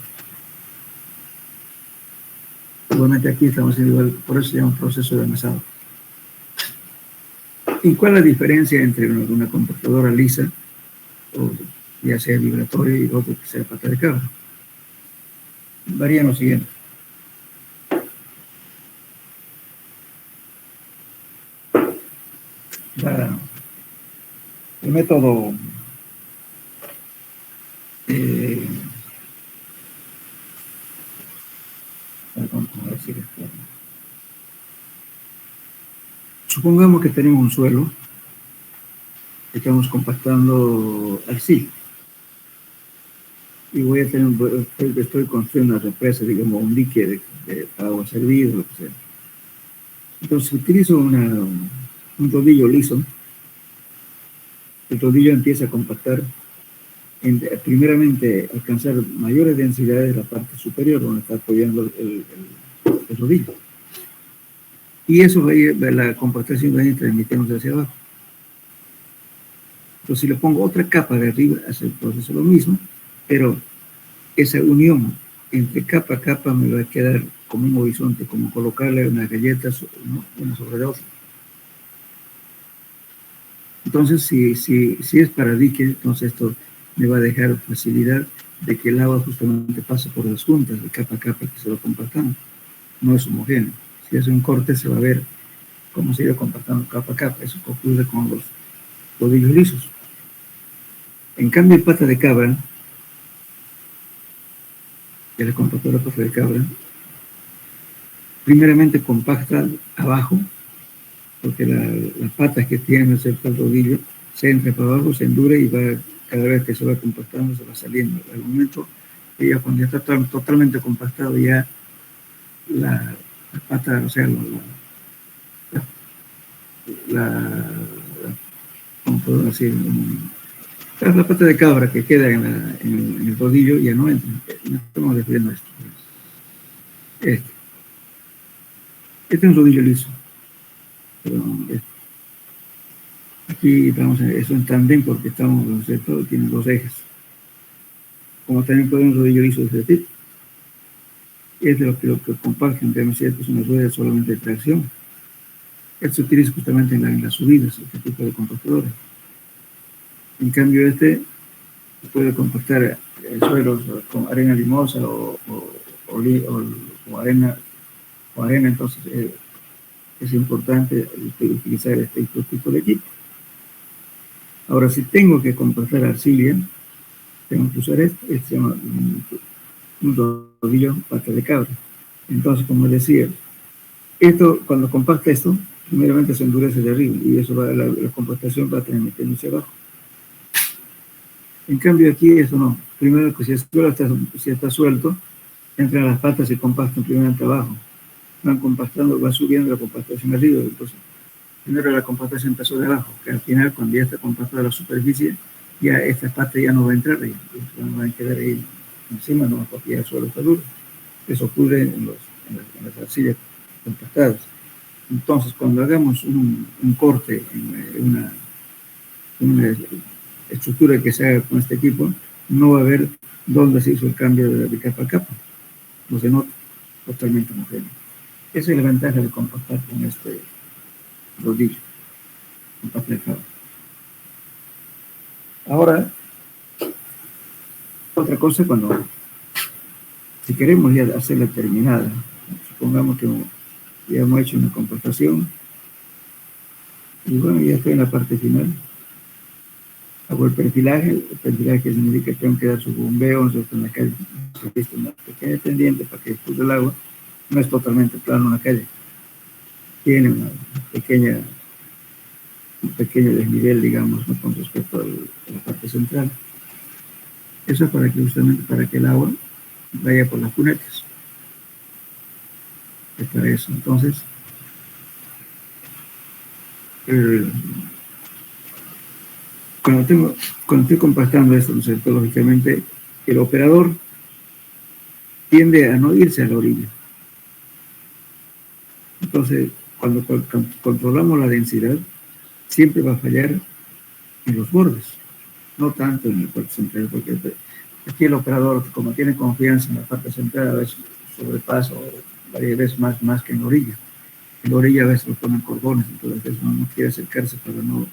Igualmente aquí estamos haciendo igual, por eso se llama un proceso de amasado. ¿Y cuál es la diferencia entre una compactadora lisa, o ya sea vibratoria, y otro que sea pata de cabra? Varía en lo siguiente. El método supongamos que tenemos un suelo que estamos compactando arcilla y estoy construyendo una represa, digamos un dique de agua servida, lo que sea. Entonces utilizo un rodillo liso. El rodillo empieza a compactar, primeramente alcanzar mayores densidades en la parte superior donde está apoyando el rodillo. Y eso va a ir, la compactación va a ir transmitiéndose hacia abajo. Entonces, si le pongo otra capa de arriba, hace el proceso lo mismo, pero esa unión entre capa a capa me va a quedar como un horizonte, como colocarle unas galletas, ¿no?, una sobre la otra. Entonces, si es para dique, entonces esto me va a dejar facilidad de que el agua justamente pase por las juntas de capa a capa que se va compactando. No es homogéneo. Si hace un corte, se va a ver cómo se iba compactando capa a capa. Eso ocurre con los rodillos lisos. En cambio, el pata de cabra, que la compactadora pata de cabra, primeramente compacta abajo, porque las patas que tiene el rodillo se entra para abajo, se endure y va, cada vez que se va compactando, se va saliendo. Al momento, ya cuando ya está totalmente compactado, ya la pata, o sea, ¿cómo puedo decir? La pata de cabra que queda en el rodillo ya no entra. No estamos refiriendo a esto. Este es un rodillo liso. Pero aquí vamos a eso en tándem porque estamos, ¿no es cierto?, tiene 2 ejes. Como también puede un rodillo liso de este tipo. Es de lo que comparten, ¿no es cierto?, es una rueda solamente de tracción. Esto se utiliza justamente en las subidas, este tipo de compactadores. En cambio, este puede compactar suelos con arena limosa o arena, entonces es importante utilizar este tipo de equipo. Ahora, si tengo que compactar arcilla, tengo que usar este se llama un rodillo pata de cabra. Entonces, como decía, Esto, cuando compacta esto, primeramente se endurece de arriba y eso va, la compactación va a tener metiéndose abajo. En cambio aquí eso no. Primero que si el suelo está suelto, entran las patas y compactan primeramente abajo. Van compactando, va subiendo la compactación arriba. Entonces, primero la compactación empezó de abajo, que al final cuando ya está compactada la superficie, ya esta pata ya no va a entrar ahí, van a quedar ahí encima, no, porque ya el suelo está duro. Eso ocurre en las arcillas compactadas. Entonces, cuando hagamos un corte en una estructura que se haga con este equipo, no va a haber dónde se hizo el cambio de capa a capa. No se nota, totalmente homogéneo. Esa es la ventaja de compactar con este rodillo, compactar el cabo. Ahora, otra cosa, si queremos ya hacerla terminada, supongamos que ya hemos hecho una compactación y bueno, ya estoy en la parte final. Hago el perfilaje significa que tengo que dar su bombeo, en la calle, una pequeña pendiente para que expulse el agua. No es totalmente plano una calle, tiene un pequeño desnivel, digamos, ¿no? Con respecto a la parte central. Eso es justamente para que el agua vaya por las cunetas. Es para eso. Entonces, cuando estoy compactando esto, ¿no es cierto? Lógicamente, el operador tiende a no irse a la orilla. Entonces, cuando controlamos la densidad, siempre va a fallar en los bordes, no tanto en el parte central, porque aquí el operador, como tiene confianza en la parte central, a veces sobrepasa varias veces más que en la orilla. En la orilla a veces lo ponen cordones, entonces no quiere acercarse para no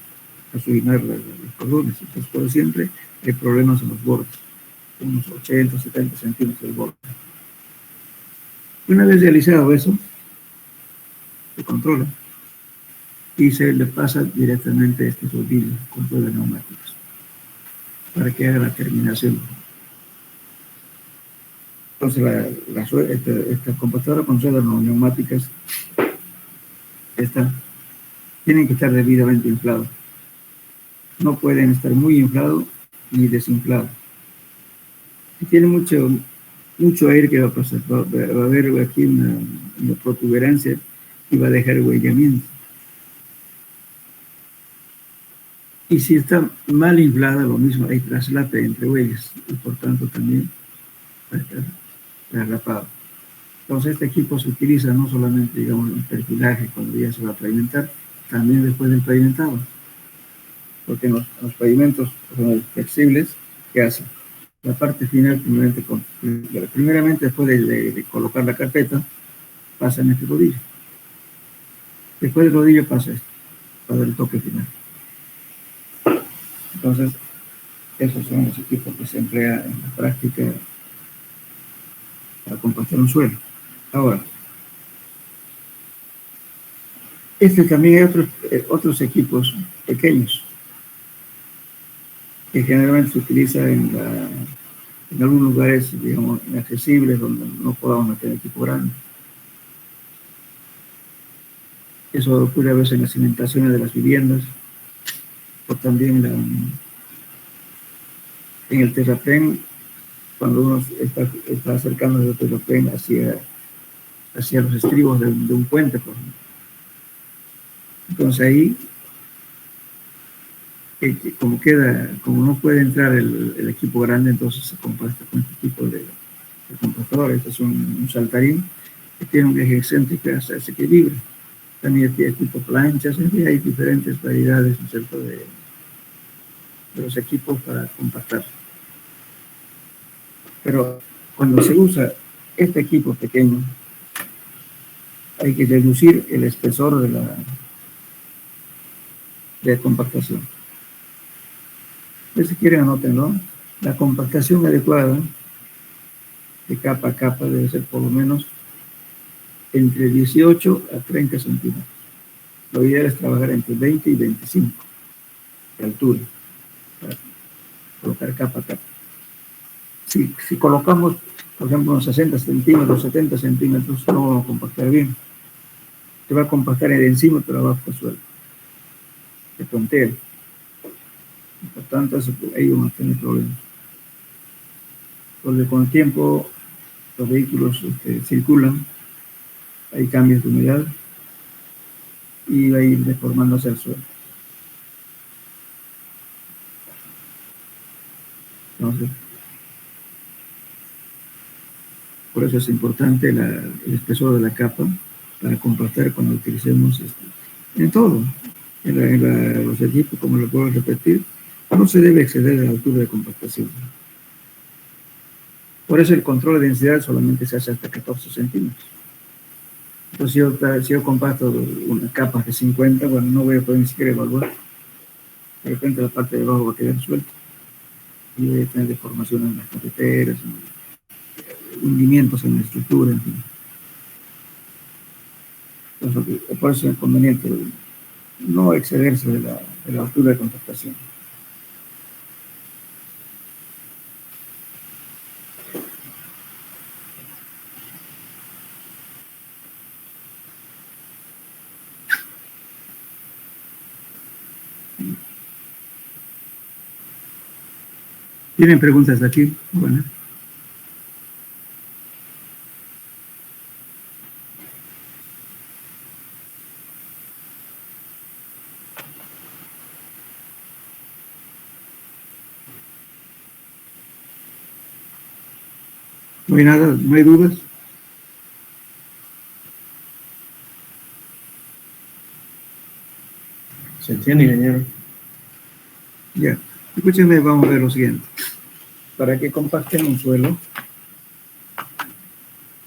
asuinar los cordones. Entonces, por siempre hay problemas en los bordes, unos 80, 70 centímetros del borde. Una vez realizado eso, se controla y se le pasa directamente este rodillo con ruedas neumáticas para que haga la terminación. Entonces, esta compactadora con ruedas neumáticas tienen que estar debidamente inflados. No pueden estar muy inflados ni desinflados. Si tiene mucho aire que va a pasar, va a haber aquí una protuberancia y va a dejar huellamiento. Y si está mal inflada, lo mismo, hay traslape entre huellas y por tanto también va a estar derrapado. Entonces este equipo se utiliza no solamente, digamos, en perfilaje cuando ya se va a pavimentar, también después del pavimentado. Porque los pavimentos flexibles, ¿qué hacen? La parte final, primeramente después de colocar la carpeta, pasa en este rodillo. Después del rodillo pasa esto, para el toque final. Entonces, esos son los equipos que se emplea en la práctica para compactar un suelo. Ahora, también hay otros equipos pequeños que generalmente se utiliza en algunos lugares, digamos, inaccesibles, donde no podamos meter equipo grande. Eso ocurre a veces en las cimentaciones de las viviendas, o también en el terraplén, cuando uno está acercándose al terraplén hacia los estribos de un puente, por ejemplo. Entonces ahí, como no puede entrar el equipo grande, entonces se compacta con este tipo de compactador. Este es un saltarín que tiene un eje excéntrico que hace que vibre. También tiene tipo planchas, en fin, hay diferentes variedades, ¿no es cierto?, de los equipos para compactar. Pero cuando se usa este equipo pequeño, hay que reducir el espesor de compactación. Si quieren, anótenlo. La compactación adecuada de capa a capa debe ser por lo menos entre 18 a 30 centímetros. Lo ideal es trabajar entre 20 y 25 de altura para colocar capa a capa. Si colocamos, por ejemplo, unos 60 centímetros, 70 centímetros, no vamos a compactar bien. te va a compactar de encima, pero abajo del suelo. Te tontea. Por tanto, eso, ahí vamos a tener problemas. Porque con el tiempo los vehículos circulan, hay cambios de humedad y va a ir deformándose el suelo. Entonces, por eso es importante el espesor de la capa para compactar cuando utilicemos en todo, en los equipos, como lo puedo repetir, no se debe exceder de la altura de compactación. Por eso el control de densidad solamente se hace hasta 14 centímetros. Entonces, si yo compacto una capa de 50, bueno, no voy a poder ni siquiera evaluar. De repente la parte de abajo va a quedar suelta. Y voy a tener deformaciones en las carreteras, hundimientos en la estructura, en fin. Entonces, por eso es conveniente no excederse de la altura de compactación. ¿Tienen preguntas de aquí? Bueno. ¿No hay nada? ¿No hay dudas? ¿Se entiende, ingeniero? Ya. Escúchenme, vamos a ver lo siguiente. Para que compacten un suelo,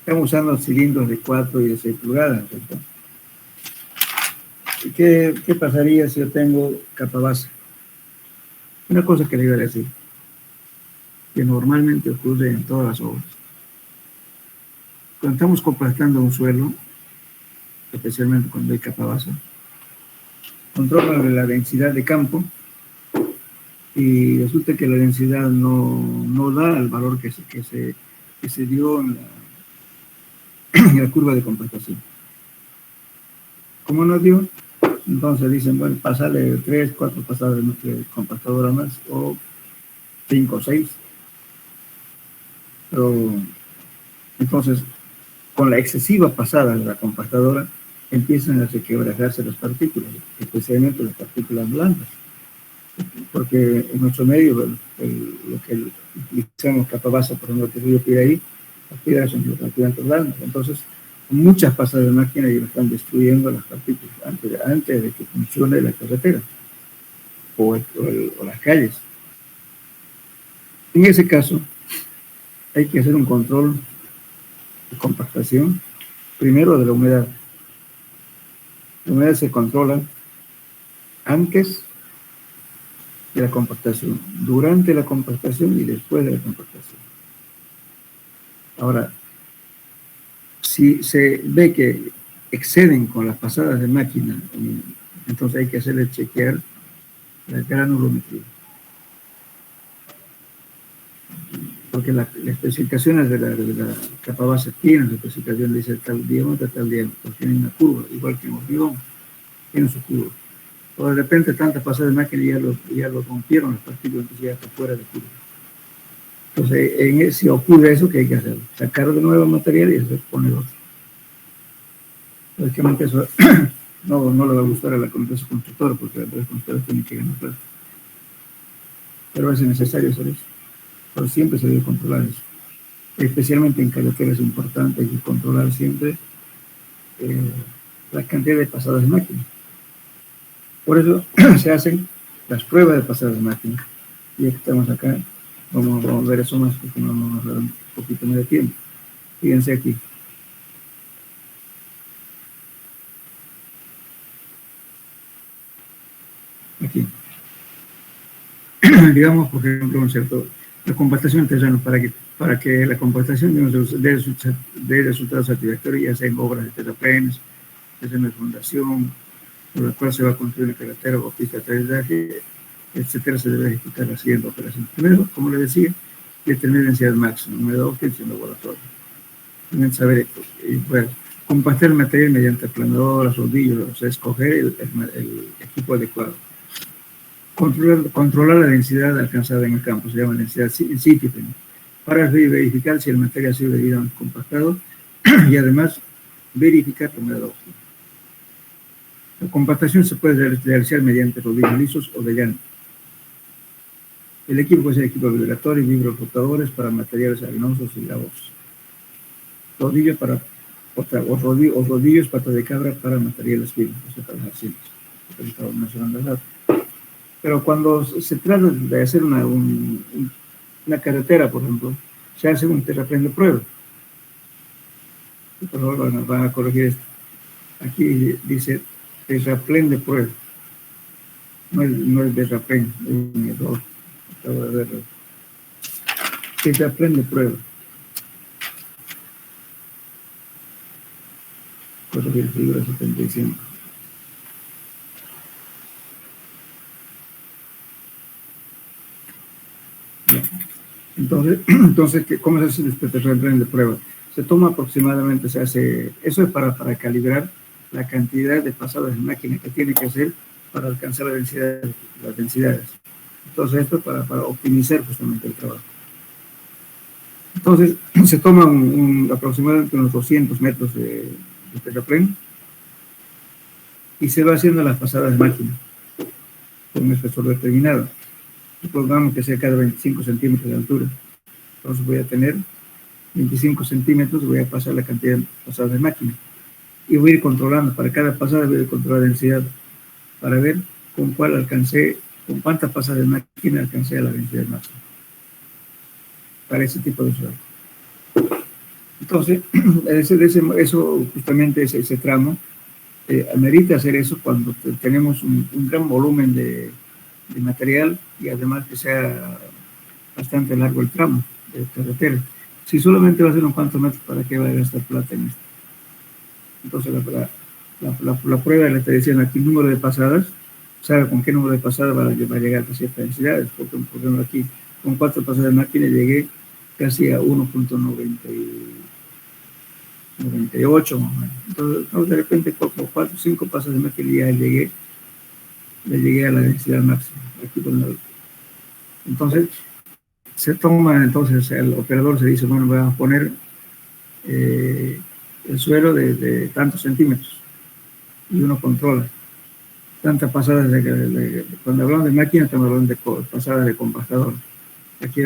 estamos usando cilindros de 4 y de 6 pulgadas, ¿cierto? ¿Qué pasaría si yo tengo capa base? Una cosa que le iba a decir, que normalmente ocurre en todas las obras. Cuando estamos compactando un suelo, especialmente cuando hay capa base, controlan la densidad de campo y resulta que la densidad no da el valor que se dio en la curva de compactación. Como no dio, entonces dicen, bueno, pasarle 3, 4 pasadas de compactadora más, o 5 o 6. Pero entonces, con la excesiva pasada de la compactadora, empiezan a requebrajarse las partículas, especialmente las partículas blandas. Porque en nuestro medio, lo que utilizamos capa base, por ejemplo, que yo pide ahí, las piedras son relativamente blandas. Entonces, muchas pasadas de máquina ya están destruyendo las partículas antes de que funcione la carretera o las calles. En ese caso, hay que hacer un control de compactación, primero de la humedad. La humedad se controla antes de la compactación, durante la compactación y después de la compactación. Ahora, si se ve que exceden con las pasadas de máquina, entonces hay que hacerle chequear la granulometría. Porque las especificaciones de la capa base tienen la especificación, dice tal diámetro, tiene una curva, igual que en hormigón, tiene su curva. O de repente tantas pasadas de máquina ya lo rompieron las partículas, entonces ya está fuera de curva. Entonces, si ocurre eso, ¿qué hay que hacer? Sacar de nuevo material y después poner otro. Lógicamente eso no le va a gustar a la empresa constructora, porque la empresa constructora tiene que ganar plata. Pero es necesario hacer eso. Pero siempre se debe controlar eso. Especialmente en carreteras es importante, hay que controlar siempre la cantidad de pasadas de máquina. Por eso se hacen las pruebas de pasadas de máquina. Y ya que estamos acá, vamos a ver eso más, porque no nos da un poquito más de tiempo. Fíjense aquí. Aquí. Digamos, por ejemplo, la compactación de terreno, para que la compactación dé resultados satisfactorios, ya sea en obras de terraplenes, ya sea en la fundación, por la cual se va a construir una carretera o pista de aterrizaje, etcétera, se debe ejecutar la siguiente operación. Primero, como le decía, determinar densidad máxima, humedad óptima y laboratorio. También saber Compactar el material mediante planeadores, rodillos, o sea, escoger el equipo adecuado. Controlar la densidad alcanzada en el campo, se llama densidad in situ, para verificar si el material ha sido debidamente compactado y además verificar la humedad óptima. La compactación se puede realizar mediante rodillos lisos o de llano. El equipo puede ser equipo vibratorio y vibroflotadores para materiales arenosos y lavosos. Rodillos o rodillos patas de cabra para materiales finos, o sea, para las arcillas. Estamos mencionando el dato. Pero cuando se trata de hacer una carretera, por ejemplo, se hace un terraplén de prueba. Por favor, van a corregir esto. Aquí dice terraplén de prueba. No es terraplén, es un error. Acabo de verlo. Terraplén de prueba. Corregir figura 75. Entonces, ¿cómo se hace este terraplén de prueba? Se toma aproximadamente, se hace, eso es para calibrar la cantidad de pasadas de máquina que tiene que hacer para alcanzar las densidades. Entonces, esto es para optimizar justamente el trabajo. Entonces, se toma aproximadamente unos 200 metros de terraplén y se va haciendo las pasadas de máquina con un espesor determinado. Supongamos que sea cada 25 centímetros de altura. Entonces voy a tener 25 centímetros, voy a pasar la cantidad de pasadas de máquina. Y voy a ir controlando, para cada pasada voy a controlar la densidad, para ver con cuántas pasadas de máquina alcancé a la densidad máxima. Para ese tipo de suelo. Entonces, eso justamente ese tramo, amerita hacer eso cuando tenemos un gran volumen de material y además que sea bastante largo el tramo de carretera. Si solamente va a ser unos cuantos metros, ¿para qué va a gastar plata en esto? Entonces la prueba le está diciendo aquí número de pasadas, sabe con qué número de pasadas va a llegar a ciertas densidades. Por ejemplo, aquí con 4 pasadas de máquina llegué casi a 1.98 más o menos. Entonces de repente por 4 o 5 pasadas de máquina ya llegué a la densidad máxima. Aquí entonces se toma, entonces el operador se dice, bueno, vamos a poner el suelo de tantos centímetros y uno controla tantas pasadas cuando hablamos de máquina estamos hablando de pasadas de compactador. Aquí,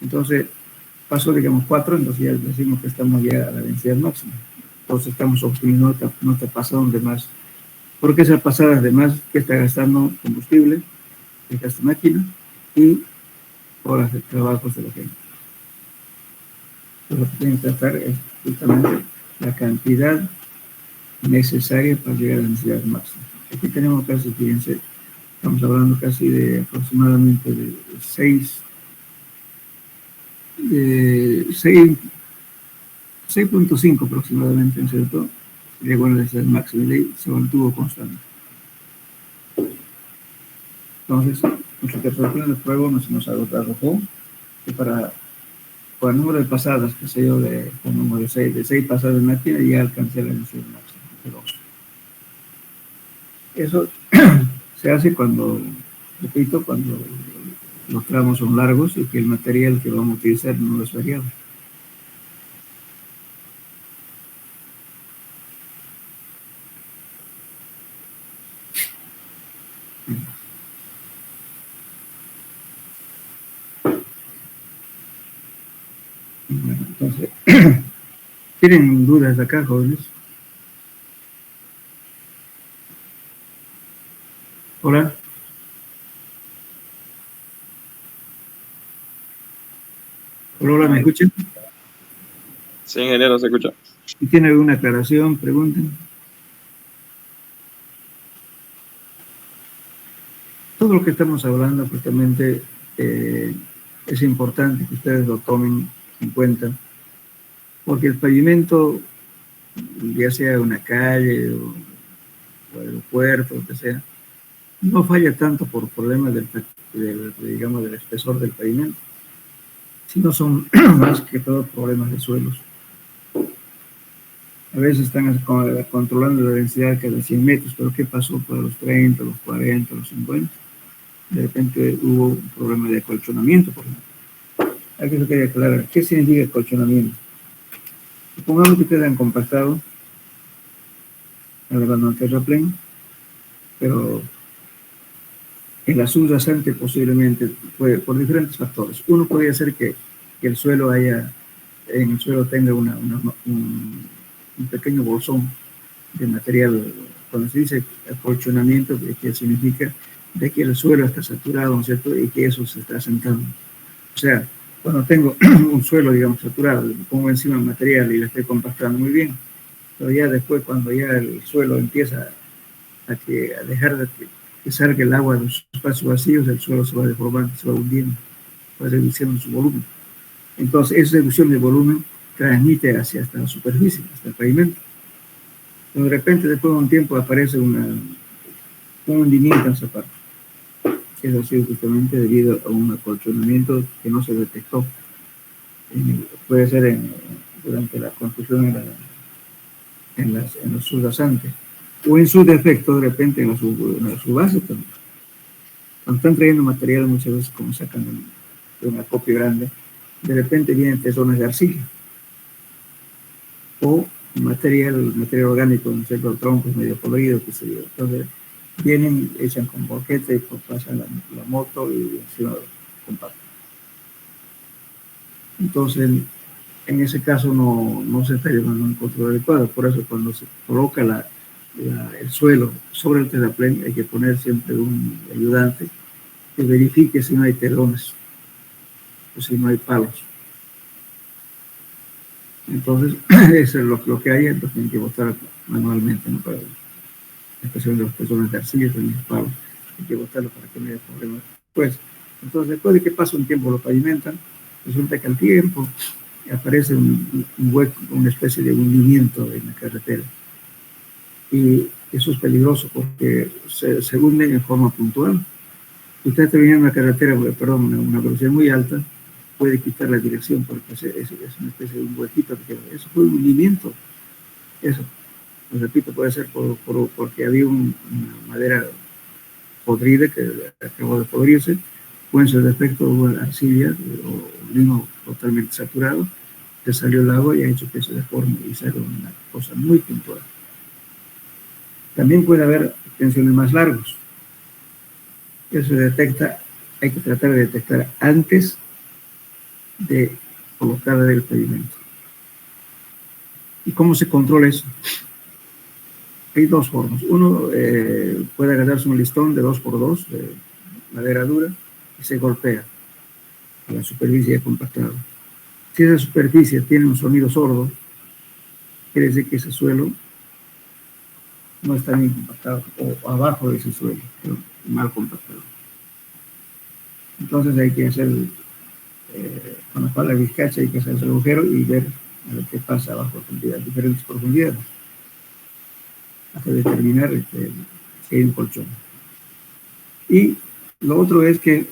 entonces pasó digamos 4, entonces ya decimos que estamos ya a la densidad máxima. Entonces estamos optimizando, no te pasaron de más. Porque esas pasadas de más que está gastando combustible, que gasta máquina y horas de trabajos de la gente. Entonces, lo que tienen que tratar es justamente la cantidad necesaria para llegar a la densidad máxima. Aquí tenemos casi, fíjense, estamos hablando casi de aproximadamente de 6.5 aproximadamente, ¿no es cierto? Llegó a la densidad máxima y ahí se mantuvo constante. Entonces, nuestro terraplén de fuego nos arrojó que para el número de pasadas, que sé yo, con número de 6 pasadas de máquina, ya alcancé la densidad máxima de 2. Eso se hace cuando, repito, cuando los tramos son largos y que el material que vamos a utilizar no es variable. Bueno, entonces, ¿tienen dudas de acá, jóvenes? Hola. Hola, ¿me escuchan? Sí, ingeniero, se escucha. Si tienen alguna aclaración, pregunten. Todo lo que estamos hablando justamente es importante que ustedes lo tomen en cuenta, porque el pavimento, ya sea una calle o aeropuerto, lo que sea, no falla tanto por problemas digamos, del espesor del pavimento, sino son más que todo problemas de suelos. A veces están controlando la densidad cada 100 metros, pero ¿qué pasó para los 30, los 40, los 50? De repente hubo un problema de acolchonamiento, por ejemplo. Aquí se quería aclarar, ¿qué significa acolchonamiento? Supongamos que quedan compactados, elevando el terraplén, pero en la subyacente posiblemente puede, por diferentes factores. Uno podría ser que el suelo tenga un pequeño bolsón de material. Cuando se dice acolchonamiento, que significa de que el suelo está saturado, ¿no es cierto? Y que eso se está asentando. O sea, cuando tengo un suelo, digamos, saturado, le pongo encima el material y lo estoy compactando muy bien, pero ya después, cuando ya el suelo empieza a dejar que salga el agua de los espacios vacíos, el suelo se va deformando, se va hundiendo, va reduciendo su volumen. Entonces, esa reducción de volumen transmite hasta la superficie, hasta el pavimento. Pero de repente, después de un tiempo, aparece un hundimiento en esa parte. Eso ha sido justamente debido a un acolchonamiento que no se detectó. Puede ser durante la construcción en los subbasantes, o en su defecto, de repente, en la subbase también. Cuando están trayendo material, muchas veces, como sacan de un acopio grande, de repente vienen tesones de arcilla, o material orgánico, no sé, los troncos medio podridos, qué sé yo. Entonces, vienen, echan con boquete, y pasan la moto y encima compactan. Entonces, en ese caso no se está llevando un control adecuado. Por eso, cuando se coloca el suelo sobre el terraplén, hay que poner siempre un ayudante que verifique si no hay telones o si no hay palos. Entonces, eso es lo que hay, entonces tienen que botar manualmente, ¿no? Para especialmente los tesones de arcilla, también palos, hay que botarlo para que no haya problemas. Pues, entonces, después de que pasa un tiempo, lo pavimentan, resulta que al tiempo aparece un hueco, una especie de hundimiento en la carretera. Y eso es peligroso porque se hunden en forma puntual. Si usted está viniendo una carretera, perdón, una velocidad muy alta, puede quitar la dirección porque es una especie de un huequito. Eso fue un hundimiento. Eso, lo repito, puede ser porque había una madera podrida que acabó de podrirse, puede ser defecto de arcilla o limo totalmente saturado, que salió el agua y ha hecho que se deforme y sea una cosa muy puntual. También puede haber tensiones más largos. Eso se detecta, hay que tratar de detectar antes de colocar el pavimento. ¿Y cómo se controla eso? Hay dos formas. Uno puede agarrarse un listón de 2x2 de madera dura y se golpea a la superficie compactada. Si esa superficie tiene un sonido sordo, quiere decir que ese suelo no está bien compactado, o abajo de ese suelo, pero mal compactado. Entonces hay que hacer, con la pala de vizcacha hay que hacer ese agujero y ver a ver qué pasa abajo a diferentes profundidades, hasta determinar si hay un colchón. Y lo otro es que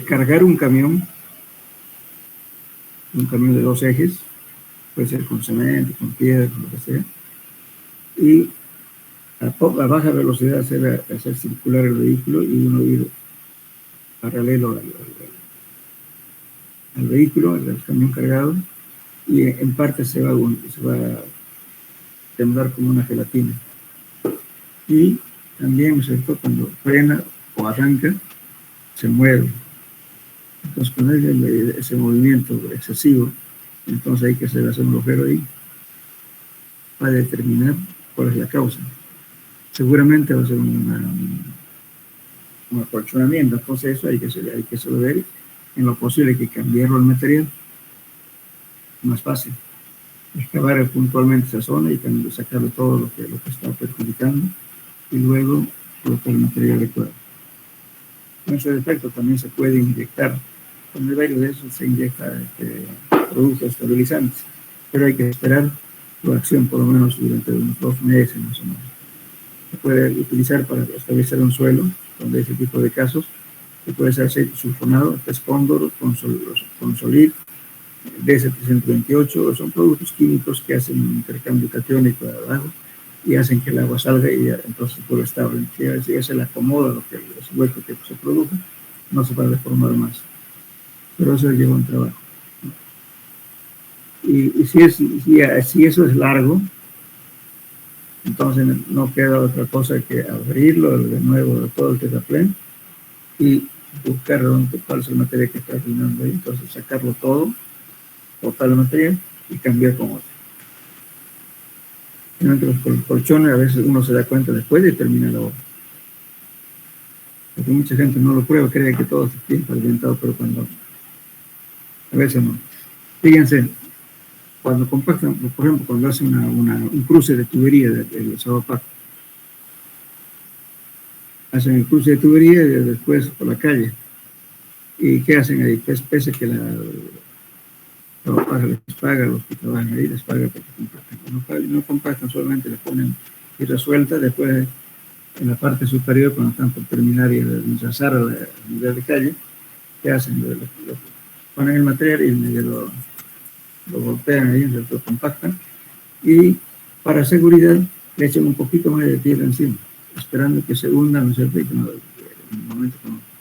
cargar un camión de 2 ejes, puede ser con cemento, con piedra, con lo que sea, y a baja velocidad hacer circular el vehículo y uno ir paralelo al vehículo, al camión cargado, y en parte se va a temblar como una gelatina. Y también, ¿cierto?, cuando frena o arranca, se mueve. Entonces, con ese movimiento excesivo, entonces hay que hacer un agujero ahí para determinar cuál es la causa. Seguramente va a ser un acolchonamiento, entonces eso hay que saber. En lo posible hay que cambiarlo al material. Más fácil. Excavar puntualmente esa zona y sacarle todo lo que está perjudicando y luego colocar el material adecuado. En ese defecto también se puede inyectar. Con el varios de esos se inyecta productos estabilizantes, pero hay que esperar su acción por lo menos durante unos 2 meses más o menos. Se puede utilizar para estabilizar un suelo, donde ese tipo de casos, que puede ser aceite sulfonado, espóndoro, consolir, DC-328, son productos químicos que hacen un intercambio catiónico de abajo y hacen que el agua salga y entonces por estable. Si se le acomoda lo que ese hueco que se produce, no se va a deformar más. Pero eso lleva un trabajo. Y si eso es largo, entonces no queda otra cosa que abrirlo de nuevo de todo el terraplén y buscar cuál es el material que está arruinando ahí. Entonces sacarlo todo, botar el material y cambiar con otro. Entre los colchones a veces uno se da cuenta después de terminar la obra. Porque mucha gente no lo prueba, cree que todo está bien pavimentado, pero cuando a veces no. Fíjense, cuando compactan, por ejemplo, cuando hacen un cruce de tubería del Sabapaco, hacen el cruce de tubería y después por la calle. ¿Y qué hacen ahí? Pese que la Sabapaco les paga, los que trabajan ahí les paga porque compactan. No compactan, solamente le ponen tierra suelta, después en la parte superior, cuando están por terminar y enlazar a nivel de calle, ¿qué hacen? Lo ponen el material y medio lo golpean ahí, lo compactan, y para seguridad le echan un poquito más de tierra encima, esperando que se hunda, ¿no es cierto? Y que en el momento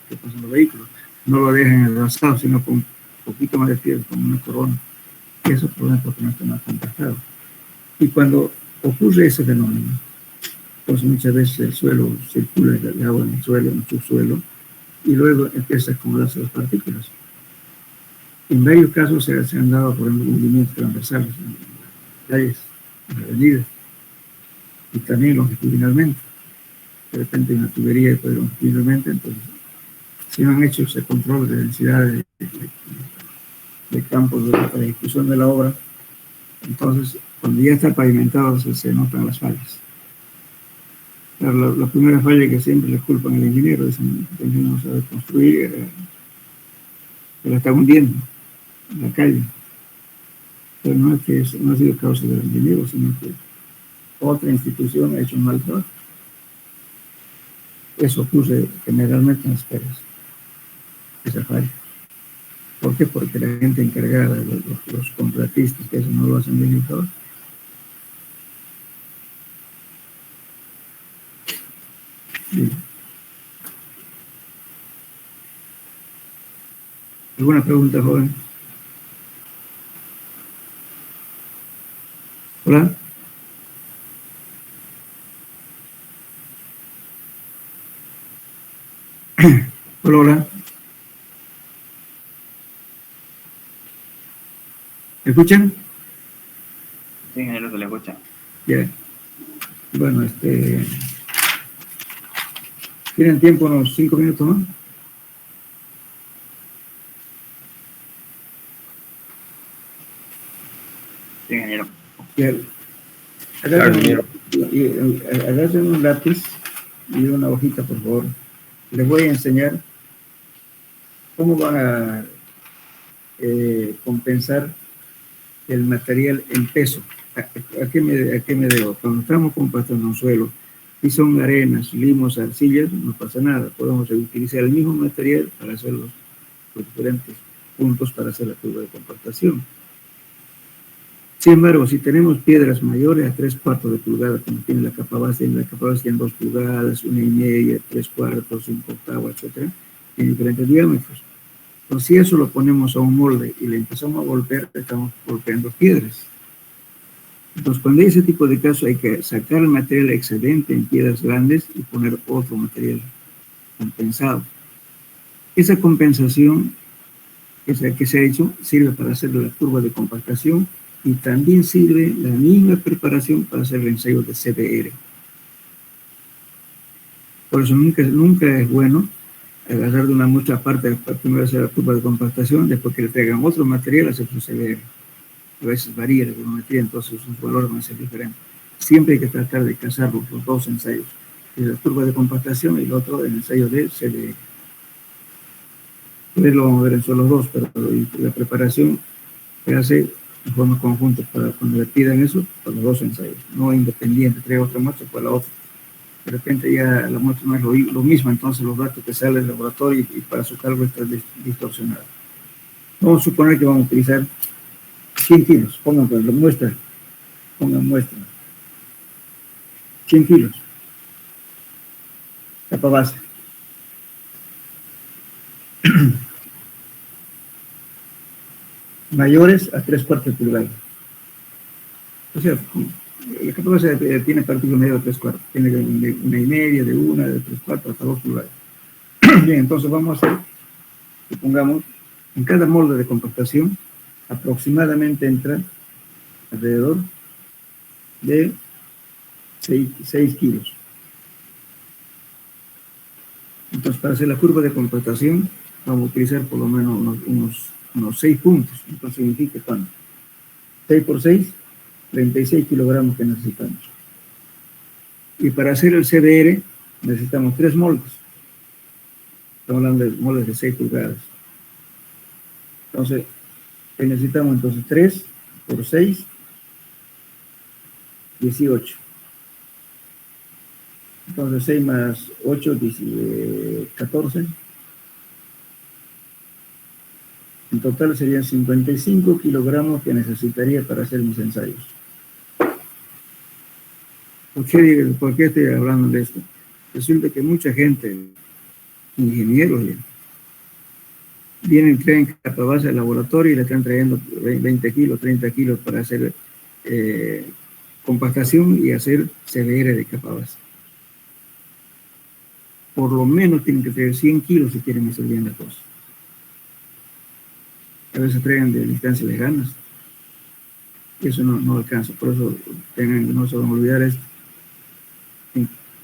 que pasan los vehículos, no lo dejen enlazado, sino con un poquito más de tierra, como una corona. Y eso por ejemplo que no está más compactado. Y cuando ocurre ese fenómeno, pues muchas veces el suelo circula el agua en el suelo, en el subsuelo, y luego empieza a acumularse las partículas. En varios casos se han dado, por ejemplo, hundimientos transversales en las calles, en las avenidas, y también longitudinalmente. De repente hay una tubería, pero longitudinalmente, entonces, si no han hecho ese control de densidad de campos de la ejecución de la obra, entonces, cuando ya está pavimentado, se notan las fallas. La primera falla que siempre le culpan al ingeniero, dicen que el ingeniero no sabe construir, que la está hundiendo en la calle. Pero no es que eso no ha sido causa del ingeniero, sino que otra institución ha hecho un mal trabajo. Eso ocurre generalmente en las calles, esa falla. ¿Por qué? Porque la gente encargada, los contratistas, que eso no lo hacen bien y todo. Bien. ¿Alguna pregunta, joven? ¿Hola? Hola, hola. ¿Me escuchan? Sí, ingeniero, se le escucha. Yeah. Bueno, ¿tienen tiempo unos 5 minutos más? Sí, ingeniero. Agarren un lápiz y una hojita, por favor. Les voy a enseñar cómo van a compensar el material en peso. ¿A qué me debo? Cuando estamos compactando un suelo, si son arenas, limos, arcillas, no pasa nada. Podemos utilizar el mismo material para hacer los diferentes puntos para hacer la curva de compactación. Sin embargo, si tenemos piedras mayores a 3/4 de pulgada, como tiene la capa base, en la capa base tiene 2 pulgadas, 1,5, 3/4, 5/8, etc., tiene diferentes diámetros. Entonces, si eso lo ponemos a un molde y le empezamos a golpear, estamos golpeando piedras. Entonces, cuando hay ese tipo de casos, hay que sacar el material excedente en piedras grandes y poner otro material compensado. Esa compensación que se ha hecho sirve para hacer la curva de compactación y también sirve la misma preparación para hacer el ensayo de CBR. Por eso nunca es bueno agarrar de una muestra aparte, primero hacer la curva de compactación, después que le traigan otro material, hacer su CBR. A veces varía la volumetría, entonces sus valores van a ser diferentes. Siempre hay que tratar de casar los dos ensayos, la curva de compactación y el otro, el ensayo de CBR. Después lo vamos a ver en solo dos, pero la preparación se hace en forma conjunta para cuando le pidan eso, para los dos ensayos, no independiente, trae otra muestra para la otra. de repente ya la muestra no es lo mismo, entonces los datos que salen del laboratorio y para su cálculo está distorsionado. Vamos a suponer que vamos a utilizar 100 kilos, pongan pues la muestra, pongan muestra, 100 kilos, capa base. Mayores a 3/4 pulgadas. O sea, la capa base tiene partículas mayores de 3/4, tiene de 1,5, de 1, de 3/4 hasta 2 pulgadas. Bien, entonces vamos a hacer, supongamos, en cada molde de compactación aproximadamente entra alrededor de 6 kilos. Entonces, para hacer la curva de compactación, vamos a utilizar por lo menos unos 6 puntos. Entonces, significa cuánto. 6 por 6, 36 kilogramos que necesitamos. Y para hacer el CDR, necesitamos 3 moldes. Estamos hablando de moldes de 6 pulgadas. Entonces, necesitamos entonces 3 por 6, 18. Entonces 6 más 8, 14. En total serían 55 kilogramos que necesitaría para hacer mis ensayos. ¿Por qué estoy hablando de esto? Resulta que mucha gente, ingenieros ya, vienen, traen capa base al laboratorio y le están trayendo 20 kilos, 30 kilos para hacer compactación y hacer CDR de capa base. Por lo menos tienen que traer 100 kilos si quieren hacer bien la cosa. A veces traen de distancias lejanas. Eso no alcanza. Por eso no se van a olvidar esto.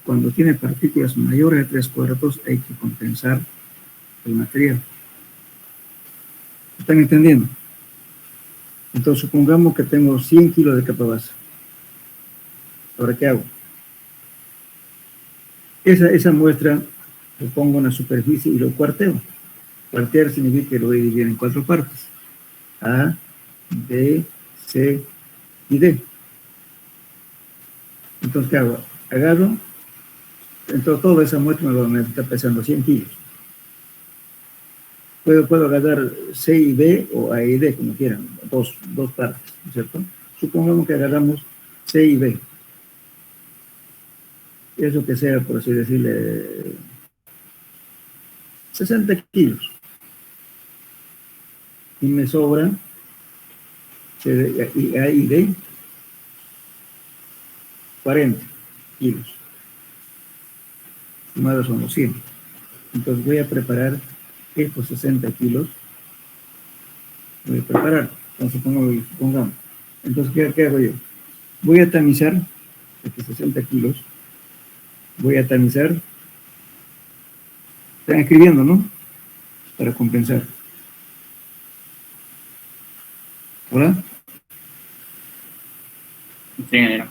Cuando tiene partículas mayores de 3/4 hay que compensar el material. ¿Están entendiendo? Entonces supongamos que tengo 100 kilos de capa base. ¿Ahora qué hago? Esa muestra le pongo una superficie y lo cuarteo. Cuartear significa que lo voy a dividir en 4 partes. A, B, C y D. Entonces, ¿qué hago? Agarro, entonces toda esa muestra me está pesando 100 kilos. Puedo agarrar C y B o A y D, como quieran, dos partes, ¿no es cierto? Supongamos que agarramos C y B. Eso que sea, por así decirle, 60 kilos. Y me sobra A y D 40 kilos. Sumados son los 100. Entonces voy a preparar estos 60 kilos. Voy a preparar. Entonces supongamos. Entonces, ¿qué hago yo? Voy a tamizar estos 60 kilos. Voy a tamizar. Están escribiendo, ¿no? Para compensar. ¿Hola? Sí, ingeniero.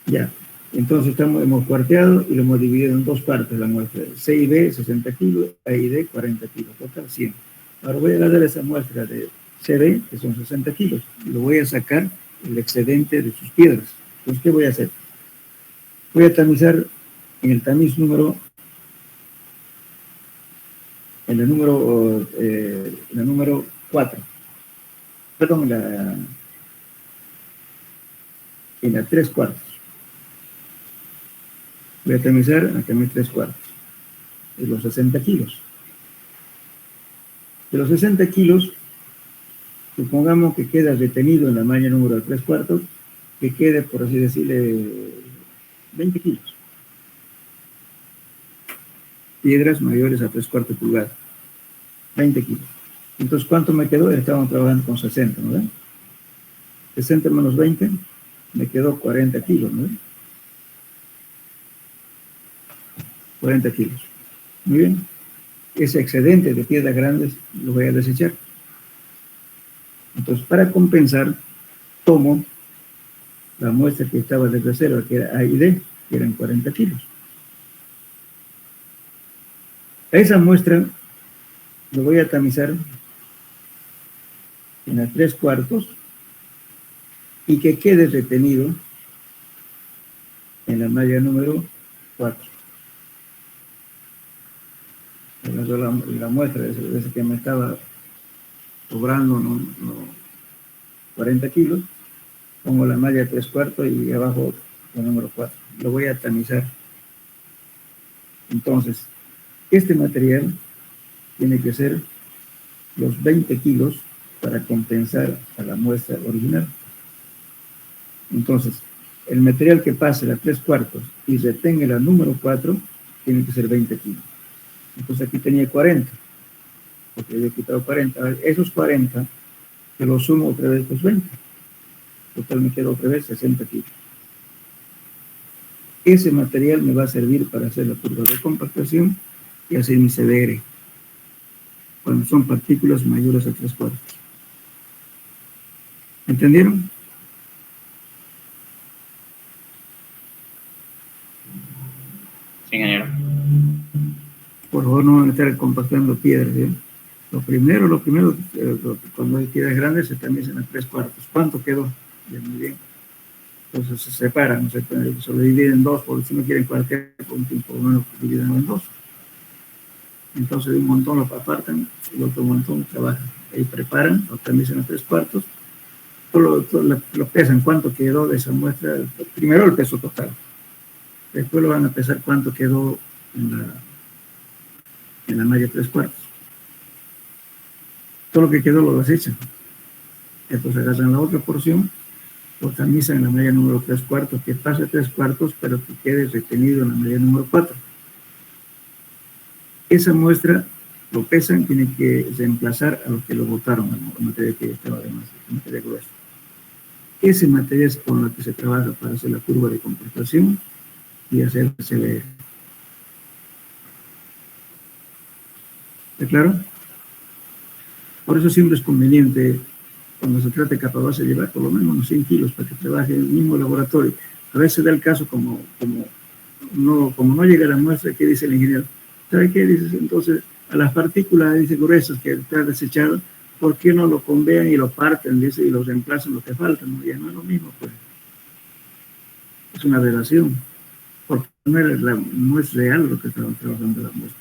Ya. Entonces hemos cuarteado y lo hemos dividido en 2 partes la muestra. C y B, 60 kilos, A y D, 40 kilos. Total, 100. Ahora voy a agarrar esa muestra de CD, que son 60 kilos, y lo voy a sacar el excedente de sus piedras. Entonces, ¿qué voy a hacer? Voy a tamizar en el tamiz número 4. Perdón, en la 3/4. Voy a tamizar en el tamiz 3/4. De los 60 kilos. De los 60 kilos, supongamos que queda retenido en la malla número 3/4, que quede, por así decirle, 20 kilos. Piedras mayores a 3/4 pulgadas. 20 kilos. Entonces, ¿cuánto me quedó? Estábamos trabajando con 60, ¿no ven? 60 menos 20, me quedó 40 kilos, ¿no ven? 40 kilos. Muy bien. Ese excedente de piedras grandes lo voy a desechar. Entonces, para compensar, tomo la muestra que estaba de reserva, que era A y D, que eran 40 kilos. A esa muestra lo voy a tamizar en las 3/4 y que quede retenido en la malla número cuartos. La muestra de ese que me estaba cobrando 40 kilos, pongo la malla de 3/4 y abajo el número 4. Lo voy a tamizar. Entonces, este material tiene que ser los 20 kilos para compensar a la muestra original. Entonces, el material que pase la 3/4 y retenga la número 4 tiene que ser 20 kilos. Entonces aquí tenía 40, porque había quitado 40. Ahora, esos 40 que los sumo otra vez los 20. Total me queda otra vez 60 kilos. Ese material me va a servir para hacer la curva de compactación y hacer mi CBR, cuando son partículas mayores a 3/4. ¿Entendieron? Sí, ingeniero. Por favor, no van a estar compactando piedras, ¿eh? Lo primero, cuando hay piedras grandes se tamizan a 3/4. ¿Cuánto quedó? Bien, muy bien. Entonces se separan, se lo dividen en dos, porque si no quieren cualquier punto, por lo menos dividen en dos. Entonces de un montón lo apartan, el otro montón trabajan. Ahí preparan, lo tamizan a 3/4. Lo pesan, cuánto quedó de esa muestra. Primero el peso total. Después lo van a pesar cuánto quedó en la malla 3/4. Todo lo que quedó lo desechan. Entonces agarran la otra porción, lo tamizan en la malla número 3/4, que pase 3/4, pero que quede retenido en la malla número 4. Esa muestra lo pesan, tiene que reemplazar a lo que lo botaron, el material que estaba de más, el material grueso. Ese material es con el que se trabaja para hacer la curva de compactación y hacer el CBR. ¿Está claro? Por eso siempre es conveniente, cuando se trata de capa base, llevar por lo menos unos 100 kilos para que trabaje en el mismo laboratorio. A veces da el caso como no llega la muestra, ¿qué dice el ingeniero? ¿Sabe qué? Dices, entonces, a las partículas, dice, gruesas que está desechado, ¿por qué no lo convean y lo parten, dice, y lo reemplazan lo que falta? ¿No? Ya no es lo mismo, pues. Es una relación. Porque no es real lo que estamos trabajando la muestra.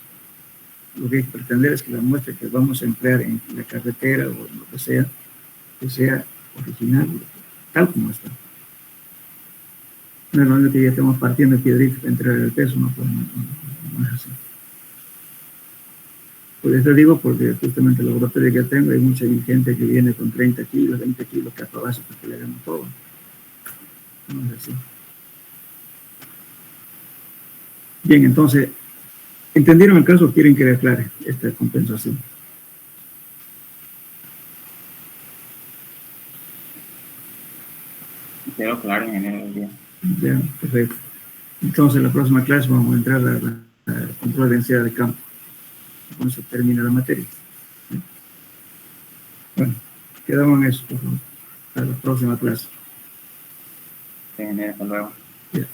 Lo que hay que pretender es que la muestra que vamos a emplear en la carretera o en lo que sea original, tal como está. No es lo único que ya estamos partiendo piedritas para entregar el peso, no es así. Por eso digo, porque justamente el laboratorio que tengo hay mucha gente que viene con 30 kilos, 20 kilos capa base para que le hagamos todo. No es así. Bien, entonces, ¿entendieron el caso o quieren que le aclare esta compensación? Quedó claro, ingeniero. Ya, perfecto. Entonces, la próxima clase vamos a entrar a control de densidad de campo. Con eso termina la materia. Bueno, quedamos en eso, por favor. Hasta la próxima clase. Sí, ingeniero, hasta luego. Ya.